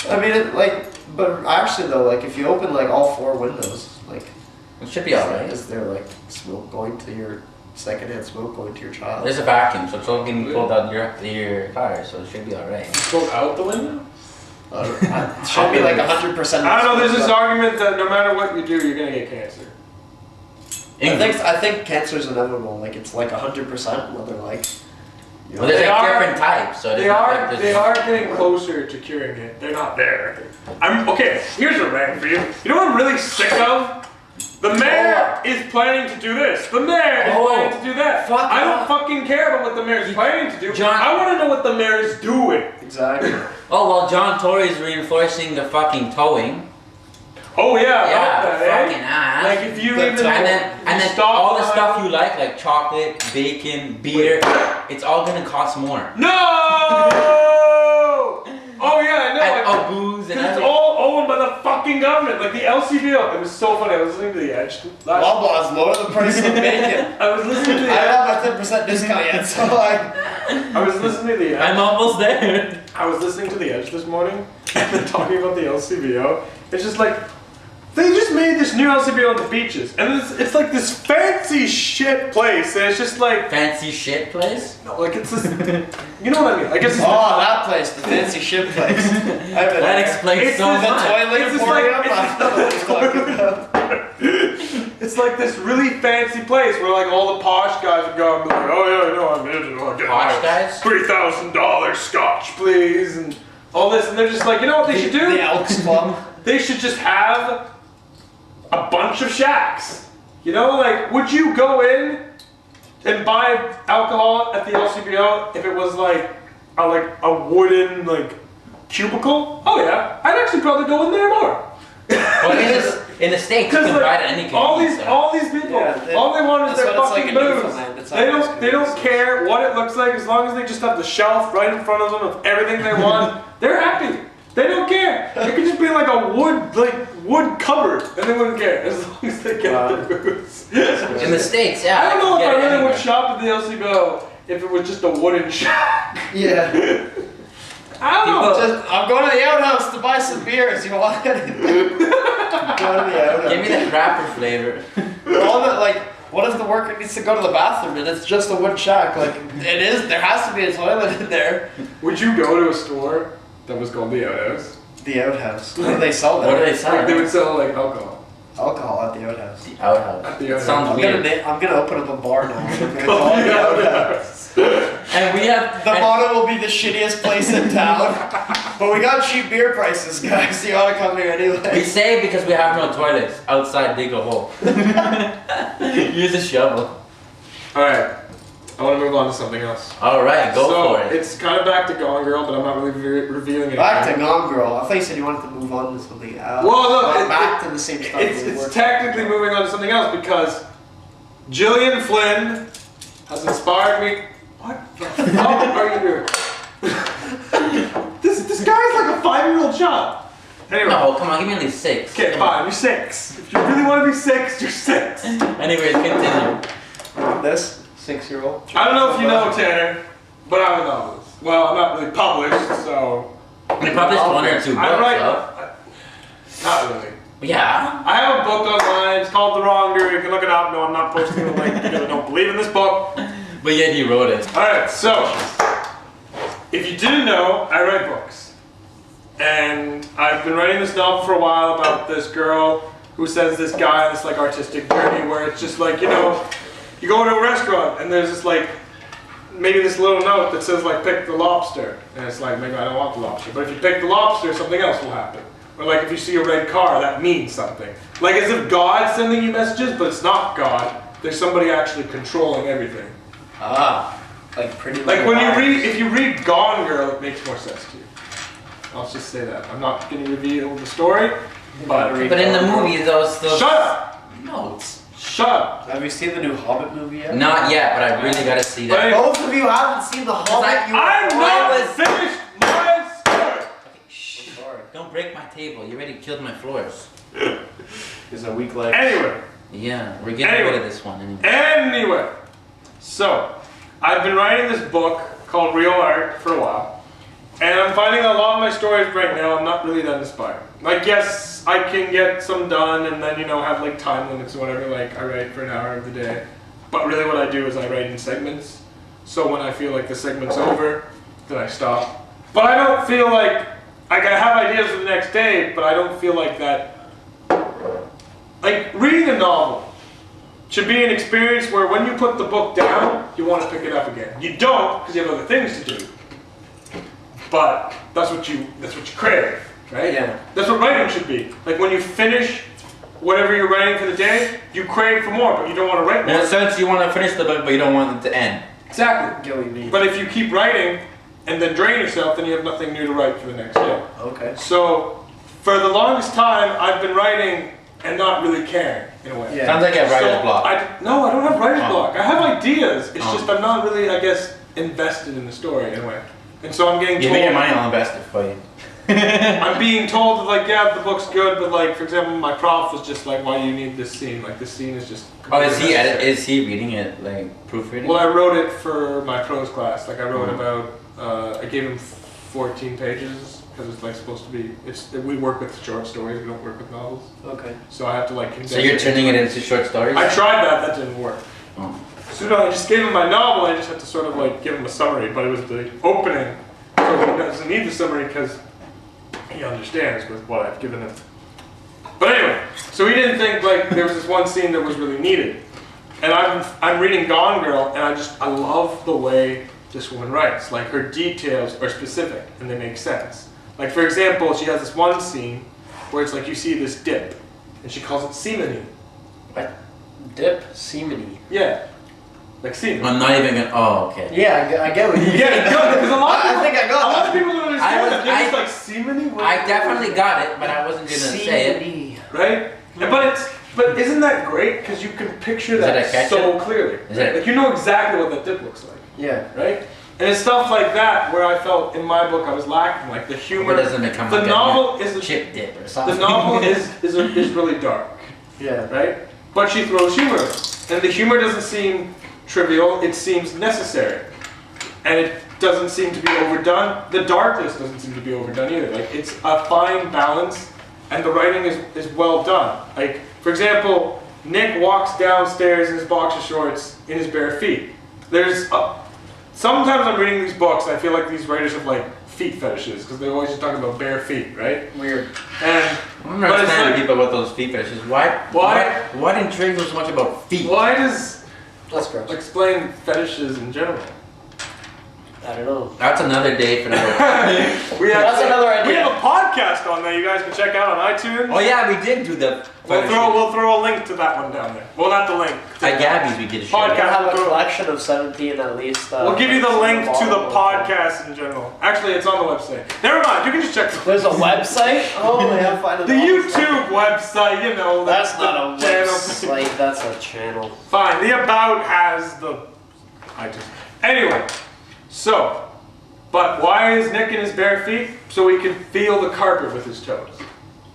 I mean, but actually though, like if you open like all 4 windows, like It should be alright. is there like smoke going to your secondhand smoke going to your child? There's a vacuum, so it's all getting pulled out your car, so it should be alright. Smoke out the window? It should be like 100%. I don't know. There's this argument that no matter what you do, you're gonna get cancer. I think cancer's inevitable. Like it's like 100%. Whether like. You Well, there's They like are- different types, so They are getting closer to curing it. They're not there. Okay. Here's a rant for you. You know what I'm really sick of? The mayor is planning to do this. The mayor is planning to do that. I don't fucking care about what the mayor is planning to do. I want to know what the mayor is doing. Exactly. Oh, well, John Tory is reinforcing the fucking towing. Oh yeah, fucking ass. Like if you even and then all the stuff you like chocolate, bacon, beer, it's all gonna cost more. No! Oh yeah, I know. And booze and it's all owned by the fucking government. Like the LCBO. It was so funny. I was listening to The Edge. Loblaws lower the price of bacon. I was listening to The I Edge. don't have my 10% discount yet, so like. I was listening to The Edge. I'm almost there. I was listening to The Edge this morning, and they're talking about the LCBO. It's just like, they just made this new LCBO on the beaches, and it's like this fancy shit place, and it's just like... Fancy shit place? No, like it's this... You know what I mean? I guess it's that place, the fancy shit place. That explains so much. It's like this really fancy place where like all the posh guys would go and be like, oh yeah, no, I'm in. Posh guys? $3,000 scotch, please, and all this, and they're just like, you know what they should do? The Elks Club. They should just have a bunch of shacks. You know, like, would you go in and buy alcohol at the LCBO if it was like a wooden like cubicle? Oh yeah, I'd actually probably go in there more. Well, in the States, you can buy it at any all these people, all they want is their fucking booze. They don't care what it looks like as long as they just have the shelf right in front of them of everything they want. They're happy. They don't care. It could just be like a wood cupboard, and they wouldn't care as long as they get the booze. In the States, yeah. I don't know if I really would shop at the LCBO if it was just a wooden shack. Yeah. I don't know. I'm going to the outhouse to buy some beers. You want it? I'm going to the outhouse. Give me the crapper flavor. What if the worker needs to go to the bathroom and it's just a wood shack? Like, it is. There has to be a toilet in there. Would you go to a store that was called the outhouse? The outhouse. What do they sell there? What do they sell? They would sell like alcohol. Alcohol at the outhouse. The outhouse. At the outhouse. Sounds weird. I'm gonna open up a bar now. I'm gonna call it the outhouse. And we have the motto will be the shittiest place in town. But we got cheap beer prices, guys. So you ought to come here anyway. We say because we have no toilets. Outside, dig a hole. Use a shovel. All right. I want to move on to something else. All right, go for it. It's kind of back to Gone Girl, but I'm not really revealing it. Back to Gone Girl. I thought you said you wanted to move on to something else. Well, look, back to the same stuff. It's technically moving on to something else because Gillian Flynn has inspired me. What the fuck are you doing? This guy's like a 5-year-old child. Anyway. No, come on, give me at least 6. Okay, fine, you're 6. If you really want to be 6, you're 6. Anyways, continue. This 6-year-old. I don't know if you know Tanner, but I'm a novelist. Well, I'm not really published, so. You published 1 or 2 books, I write. though. Not really. Yeah. I have a book online. It's called The Wronger. You can look it up. No, I'm not posting the link because I don't believe in this book. But yet he wrote it. All right, so if you didn't know, I write books, and I've been writing this novel for a while about this girl who sends this guy on this like artistic journey where it's just like, you know, you go to a restaurant and there's this like maybe this little note that says like pick the lobster, and it's like maybe I don't want the lobster, but if you pick the lobster, something else will happen. Or like if you see a red car, that means something. Like as if God's sending you messages, but it's not God. There's somebody actually controlling everything. Ah, like pretty. Like when you read, if you read Gone Girl, it makes more sense to you. I'll just say that. I'm not going to reveal the story, but in the movie, those shut up. notes. Shut up. Have you seen the new Hobbit movie yet? Not yet, but I really gotta see that. Both of you haven't seen the Hobbit. I'm not finished my story. Shh. Don't break my table. You already killed my floors. Is a week late. Anyway. Yeah, we're getting rid of this one anyway. Anyway. So, I've been writing this book called Real Art for a while, and I'm finding a lot of my stories right now, I'm not really that inspired. Like, yes, I can get some done and then, you know, have like time limits or whatever, like I write for an hour of the day. But really what I do is I write in segments. So when I feel like the segment's over, then I stop. But I don't feel like, I have ideas for the next day, but I don't feel like that. Like, reading a novel should be an experience where when you put the book down, you want to pick it up again. You don't, because you have other things to do. But that's what you crave, right? Yeah. That's what writing should be. Like when you finish whatever you're writing for the day, you crave for more, but you don't want to write In more. a sense, you want to finish the book, but you don't want it to end. Exactly. Get what you mean. But if you keep writing and then drain yourself, then you have nothing new to write for the next day. Okay. So, for the longest time, I've been writing and not really caring, in a way. Yeah. Sounds like a writer's block. No, I don't have writer's Oh. block. I have ideas. It's Oh. just I'm not really, I guess, invested in the story, in a way. And so I'm getting Give told... me your money, I'll invest it for you. I'm being told that, like, yeah, the book's good, but, like, for example, my prof was just like, why do you need this scene? Like, this scene is just... Oh, is he completely is he reading it, like proofreading? Well, I wrote it for my prose class. Like, I wrote about, I gave him 14 pages, because it's, like, supposed to be, we work with short stories, we don't work with novels. Okay. So I have to, like, condense So you're turning it into short stories? I tried that didn't work. Oh. So I just gave him my novel, I just had to sort of, like, give him a summary, but it was the opening, so he doesn't need the summary, because he understands with what I've given him. But anyway, so he didn't think like there was this one scene that was really needed. And I'm reading Gone Girl, and I love the way this woman writes. Like, her details are specific and they make sense. Like, for example, she has this one scene where it's like you see this dip, and she calls it semen-y. What? Dip, semen-y. Yeah, like semen. I'm not even gonna. Oh, okay. Yeah, I get what you mean. Yeah, good, because a lot of I think I got a lot that. of people don't understand that. They're I- just like semen-y. What- I definitely got it, but I wasn't gonna say it. Semen-y. Right? But isn't that great? Because you can picture Is it a that catch so it? clearly. Is it- Like, you know exactly what that dip looks like, Yeah. right? And it's stuff like that where I felt in my book I was lacking, like the humor. It doesn't become The like novel a is chip dip or the something. novel is really dark, Yeah. right? But she throws humor in it. And the humor doesn't seem trivial, it seems necessary. And it doesn't seem to be overdone. The darkness doesn't seem to be overdone either. Like, it's a fine balance, and the writing is well done. Like, for example, Nick walks downstairs in his boxer shorts in his bare feet. Sometimes I'm reading these books and I feel like these writers have like feet fetishes because they're always just talking about bare feet, right? Weird. And I don't but it's understand like, people with those feet fetishes. Why intrigue you so much about feet? why does That's gross. explain fetishes in general? I don't know. That's another day for another. That's another idea. We have a podcast on there you guys can check out on iTunes. Oh yeah, we did do the. We'll throw a link to that one down there. Well, not the link. At Gabby's, we did a show. We're Podcast. gonna have a collection of 17 at least. We'll give you the link to the bottom. podcast in general. Actually, it's on the website. Never mind, you can just check There's a website? Oh, yeah, find it the on YouTube website, you know. That's the not a channel. website, that's a channel. Fine, the About has the iTunes. Anyway, so, but why is Nick in his bare feet? So he can feel the carpet with his toes.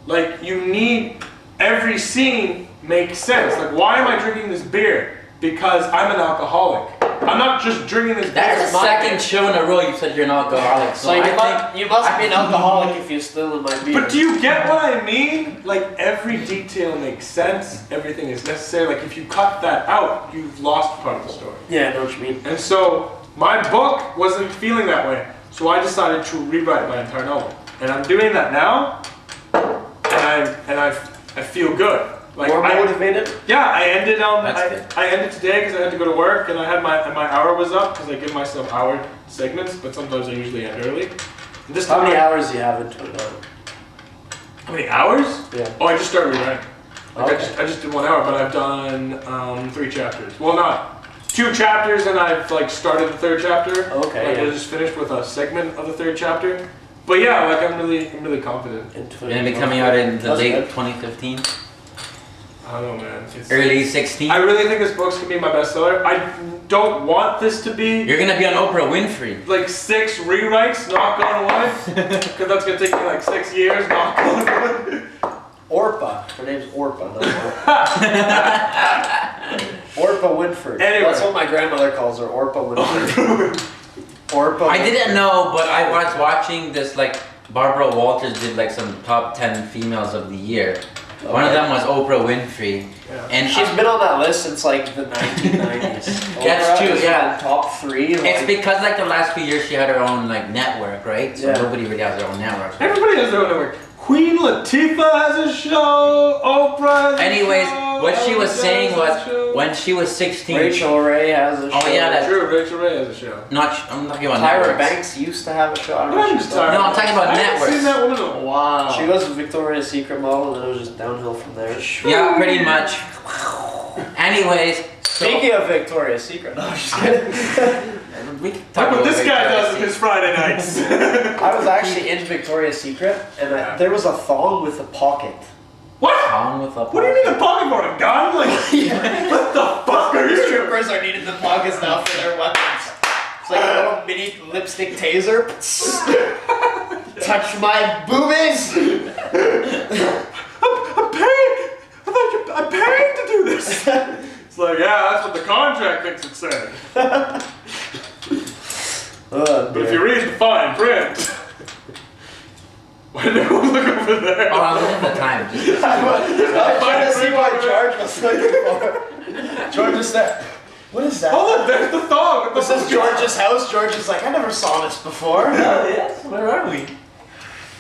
Like, you need, every scene makes sense. Like, why am I drinking this beer? Because I'm an alcoholic. I'm not just drinking this beer. That's the second show in a row you said you're an alcoholic. So So you, I you must be an alcoholic if you're still in my beer. But do you get what I mean? Like, every detail makes sense. Everything is necessary. Like, if you cut that out, you've lost part of the story. Yeah, I know what you mean. And so, my book wasn't feeling that way. So I decided to rewrite my entire novel. And I'm doing that now. And I feel good. Like, More motivated? Yeah, I ended That's good. I ended today because I had to go to work, and I had my hour was up because I give myself hour segments, but sometimes I usually end early. And this How time many hours do you have into it? How many hours? Yeah. Oh, I just started rewriting. Like, Okay. I just did 1 hour, but I've done 3 chapters. Well, not 2 chapters, and I've like started the 3rd chapter. Okay, Like, yeah. I just finished with a segment of the 3rd chapter. But yeah, like I'm really confident. Into Gonna be coming out in the That's late good. 2015, I don't know, man. early 16. I really think this book's gonna be my bestseller. I don't want this to be You're gonna be on Oprah Winfrey. like 6 rewrites, knock on wood, because that's gonna take me like 6 years, knock on wood. Orpa. Her name's Orpa. Not Orpa. Orpa Winford. Anyway. That's what my grandmother calls her, Orpa Winford. Orpa. I didn't know, but I was watching this, like, Barbara Walters did like some top 10 females of the year. One of them was Oprah Winfrey. Yeah. And She's been on that list since like the 1990s. That's Oprah true, is yeah. in top 3. it's Like, because like the last few years she had her own like network, right? So Yeah. nobody really has their own network. Everybody has their own network. Queen Latifah has a show. Oprah has a Anyways, show. What she was saying has a was show. when she was 16. Rachel Ray has a show. Oh yeah, that's True, Rachel Ray has a show. I'm talking about Tyra networks. Banks used to have a show. I don't What know if happened she's to still- Tyra? No, I'm talking about I haven't networks. seen that woman in a while. She was a Victoria's Secret model, and it was just downhill from there. Yeah, pretty much. Anyways, so Speaking of Victoria's Secret, no, I'm just kidding. we can Look talk what about this guy Victoria's does on his Friday nights. I was actually in Victoria's Secret, and there was a thong with a pocket. What? Song with a What do you need a pocket for? A gun? Like, what the fuck are you? Strippers are needing the pockets now for their weapons. It's like a little mini lipstick taser. Touch my boobies! I'm paying. I'm paying to do this. It's like, yeah, that's what the contract thinks it said. But if you read the fine print, why did everyone look over there? Oh, I was in the time. Just I'm trying to see what George was looking for. George is there. What is that? Oh, look, there's the thong. What the This is fuck? George's house. George is like, I never saw this before. yes, where are we?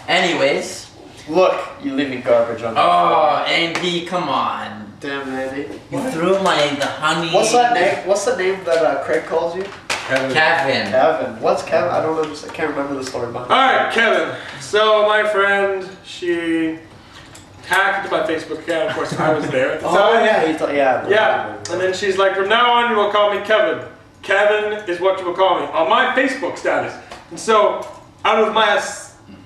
Anyways. Look, you leaving garbage on the Oh, Andy, come on. Damn, Andy. You threw the honey. What's that name? What's the name that Craig calls you? Kevin. Kevin. Kevin. What's Kevin? I don't know. I can't remember the story behind it. Alright, Kevin. So, my friend, she hacked into my Facebook account. Of course, I was there at the Oh time. yeah, he thought yeah. Yeah, and then she's like, from now on you will call me Kevin. Kevin is what you will call me on my Facebook status. And so, out of my,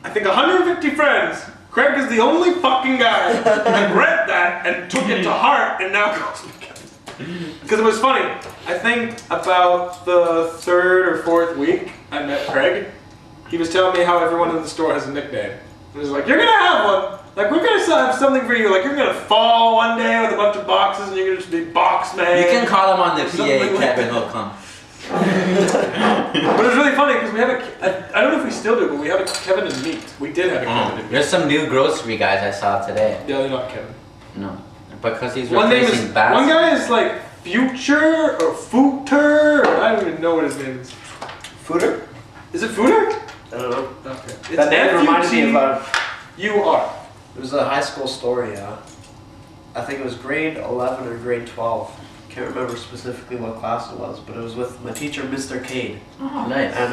I think 150 friends, Craig is the only fucking guy that read that and took it to heart and now calls me Kevin. Because it was funny. I think about the third or fourth week I met Craig, he was telling me how everyone in the store has a nickname. He was like, you're gonna have one. Like, we're gonna have something for you. Like, you're gonna fall one day with a bunch of boxes and you're gonna just be box man. You can call him on the PA, Something like Kevin. that. He'll come. But it was really funny because we have I don't know if we still do, but we have a Kevin and Meat. We did have a Kevin and Meat. There's some new grocery guys I saw today. Yeah, they're not Kevin. No, because he's One name replacing is, Bass. one guy is like Future or Footer. I don't even know what his name is. Footer? Is it Footer? I don't know. Okay. It's That name reminded me of F-U-T-U-R. it was a high school story. I think it was grade 11 or grade 12. Can't remember specifically what class it was, but it was with my teacher, Mr. Cade. Oh, nice. And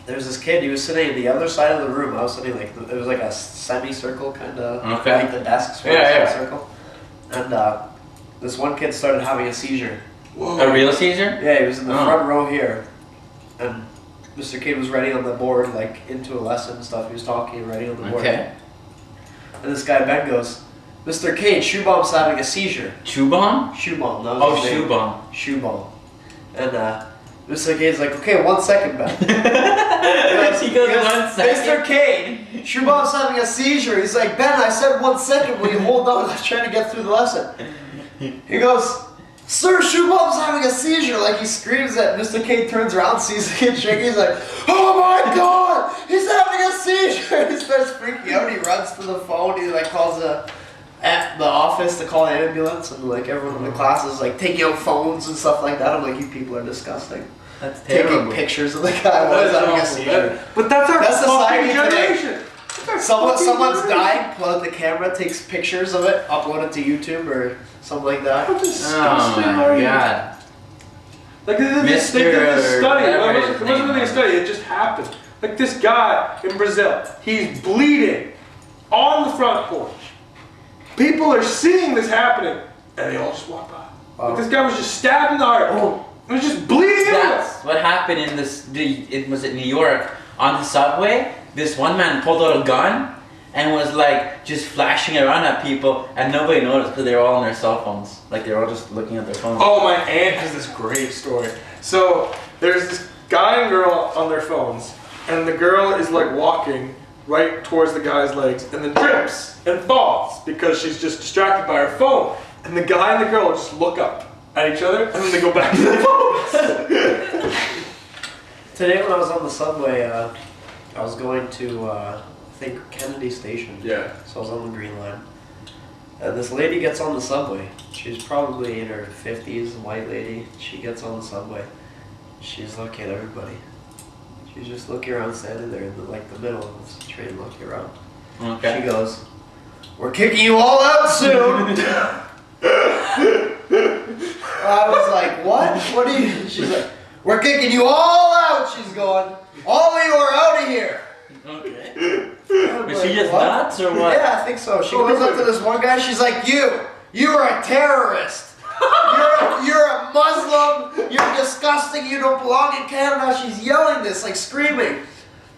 there was this kid. He was sitting at the other side of the room. I was sitting like it was like a semicircle kind of, Okay. like the desks were Yeah, a yeah. semicircle. And this one kid started having a seizure. Whoa. A real Caesar? Yeah, he was in the Oh. front row here, and Mr. Cade was writing on the board like into a lesson and stuff. He was talking, writing on the board. Okay. And this guy Ben goes, "Mr. Cade, Shoebomb's having a seizure." Chew bomb? Shoebomb, that was Oh, his name. shoe bomb. Shoebomb. And Mr. Cade's like, "Okay, 1 second, Ben." He goes 1 second. Mr. Cade, Shoebomb's having a seizure. He's like, "Ben, I said 1 second. Will you hold on? I was trying to get through the lesson." He goes, "Sir, Shoebomb's having a seizure." Like he screams at Mr. Cade, turns around, sees the kid shaking. He's like, "Oh my God, he's having a seizure!" He starts freaking out. He runs to the phone. He like calls the office to call an ambulance, and like everyone in the class is like taking out phones and stuff like that. I'm like, you people are disgusting. That's Taking terrible. pictures of the guy while he's having a seizure. But that's our That's fucking society today. generation. That's our Someone's fucking dying, pull out the camera, takes pictures of it, upload it to YouTube or something like that. How disgusting Oh are my you? god. Like they did this study. whatever It his wasn't name really a was. study. It just happened. Like this guy in Brazil, he's bleeding on the front porch. People are seeing this happening, and they all just walk by. Like this guy was just stabbed in the heart. Oh. It was just bleeding everywhere. That's what happened in this. It was in New York on the subway. This one man pulled out a gun and was like just flashing around at people, and nobody noticed because they were all on their cell phones. Like they were all just looking at their phones. Oh, my aunt has this great story. So there's this guy and girl on their phones, and the girl is like walking right towards the guy's legs, and then trips and falls because she's just distracted by her phone. And the guy and the girl just look up at each other, and then they go back to their phones. Today when I was on the subway, I was going to, I think, Kennedy Station. Yeah. So I was on the Green Line. And this lady gets on the subway. She's probably in her 50s, a white lady. She gets on the subway. She's looking at everybody. She's just looking around, standing there in the middle of this train, looking around. Okay. She goes, "We're kicking you all out soon." I was like, what? What are you? She's like, we're kicking you all out. She's going, all of you are out of here. Okay. I'm Is like, she just what? nuts or what? Yeah, I think so. She goes up to this one guy. She's like, you are a terrorist. You're a Muslim. You're disgusting. You don't belong in Canada. She's yelling this, like screaming.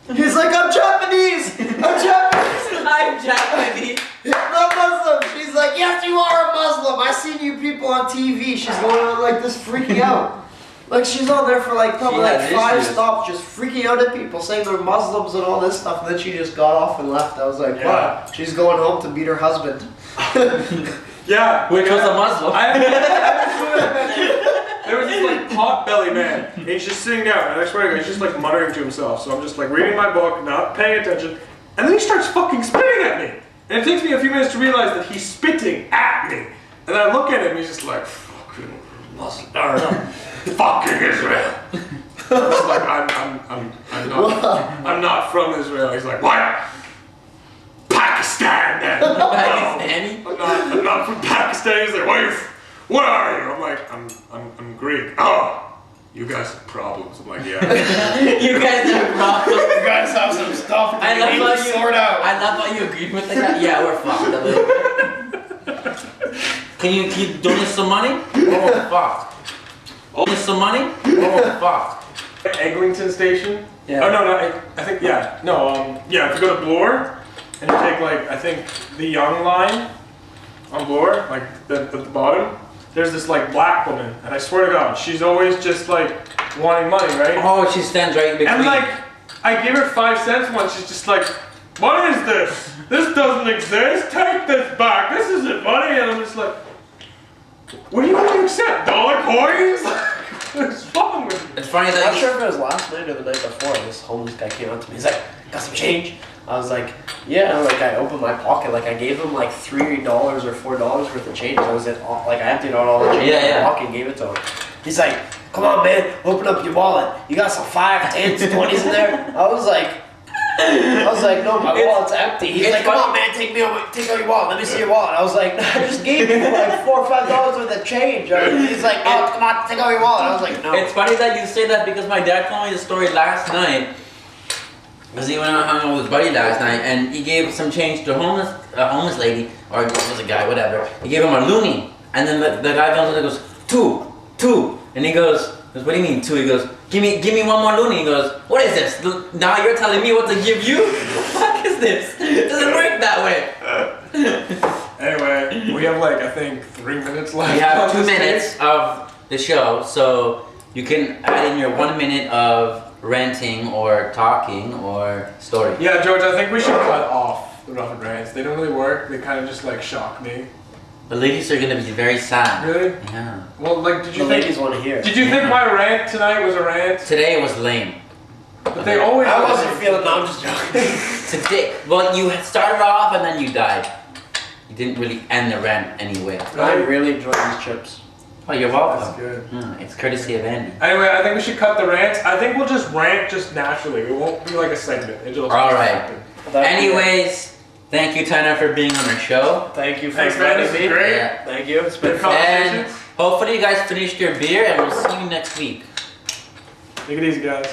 He's like, I'm Japanese. I'm Japanese. I'm Japanese. I'm not Muslim. She's like, yes, you are a Muslim. I seen you people on TV. She's going on like this, freaking out. Like she's on there for like probably like 5 stops, just freaking out at people, saying they're Muslims and all this stuff. And then she just got off and left. I was like, wow. She's going home to beat her husband. Yeah, Which was a Muslim. There was this like pot-belly man. And he's just sitting down, and I swear to God, he's just like muttering to himself. So I'm just like reading my book, not paying attention, and then he starts fucking spitting at me. And it takes me a few minutes to realize that he's spitting at me. And I look at him, he's just like, fucking Muslim, or fucking Israel. I'm just like, I'm not from Israel. He's like, what? Pakistan then. Pakistani? I'm not from Pakistan. He's like, what are you? I'm like, I'm Greek. Oh, you guys have problems. I'm like, yeah. You guys have problems. You guys have some stuff that you need to sort out. I love how you agreed with the guy. Yeah, we're fucked. Can you donate some money? Oh, fuck. Donate some money? Oh, fuck. Eglinton Station? Yeah. Oh, no, I think, yeah. No, yeah, if you go to Bloor, and you take, like, I think the Young line on Bloor, like, at the bottom, there's this, like, black woman, and I swear to God, she's always just, like, wanting money, right? Oh, she stands right in between. And, like, I gave her 5 cents once, she's just like, what is this? This doesn't exist, take this back, this isn't money, and I'm just like, what do you want to accept, dollar coins? What's wrong with you? It's funny I'm that not sure if it was last night or the night before. This homeless guy came up to me. He's like, got some change? I was like, yeah. And like I opened my pocket. Like I gave him like $3 or $4 worth of change. I emptied out all the change in my pocket and gave it to him. He's like, come on, man, open up your wallet. You got some 5, 10s, 20s in there? I was like, no, my wallet's empty. He's like, come on, man, take out your wallet. Let me see your wallet. I was like, I just gave you like $4 or $5 worth of change. He's like, oh, come on, take out your wallet. I was like, no. It's funny that you say that because my dad told me the story last night. Because he went out and hung out with his buddy last night, and he gave some change to a homeless lady, or it was a guy, whatever. He gave him a loonie, and then the guy comes in and goes, two, and he goes, what do you mean 2? He goes, give me one more loonie. He goes, what is this? Now you're telling me what to give you? What the fuck is this? It doesn't work that way. Anyway, we have like, I think 3 minutes left. We have 2 minutes of the show, so you can add in your 1 minute of ranting or talking or story. Yeah, George, I think we should cut off the rough and rants. They don't really work. They kind of just like shock me. The ladies are gonna be very sad. Really? Yeah. Well, like, did you The think? ladies want to hear. Did you think my rant tonight was a rant? Today was lame. But they always. I wasn't feeling. No, I'm just joking. Today, well, you started off and then you died. You didn't really end the rant anyway. I really enjoy these chips. Oh, you're welcome. That's good. It's courtesy of Andy. Anyway, I think we should cut the rants. I think we'll just rant just naturally. It won't be like a segment. It'll just All right. happen. Anyways, thank you, Tyner, for being on our show. Thank you for Thanks, man. This inviting is me. great. Yeah. Thank you. It's been Good fun. And hopefully you guys finished your beer, and we'll see you next week. Take it easy, guys.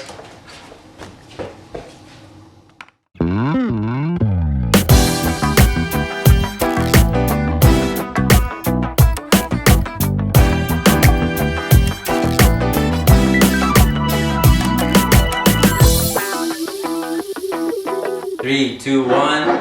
Three, two, one.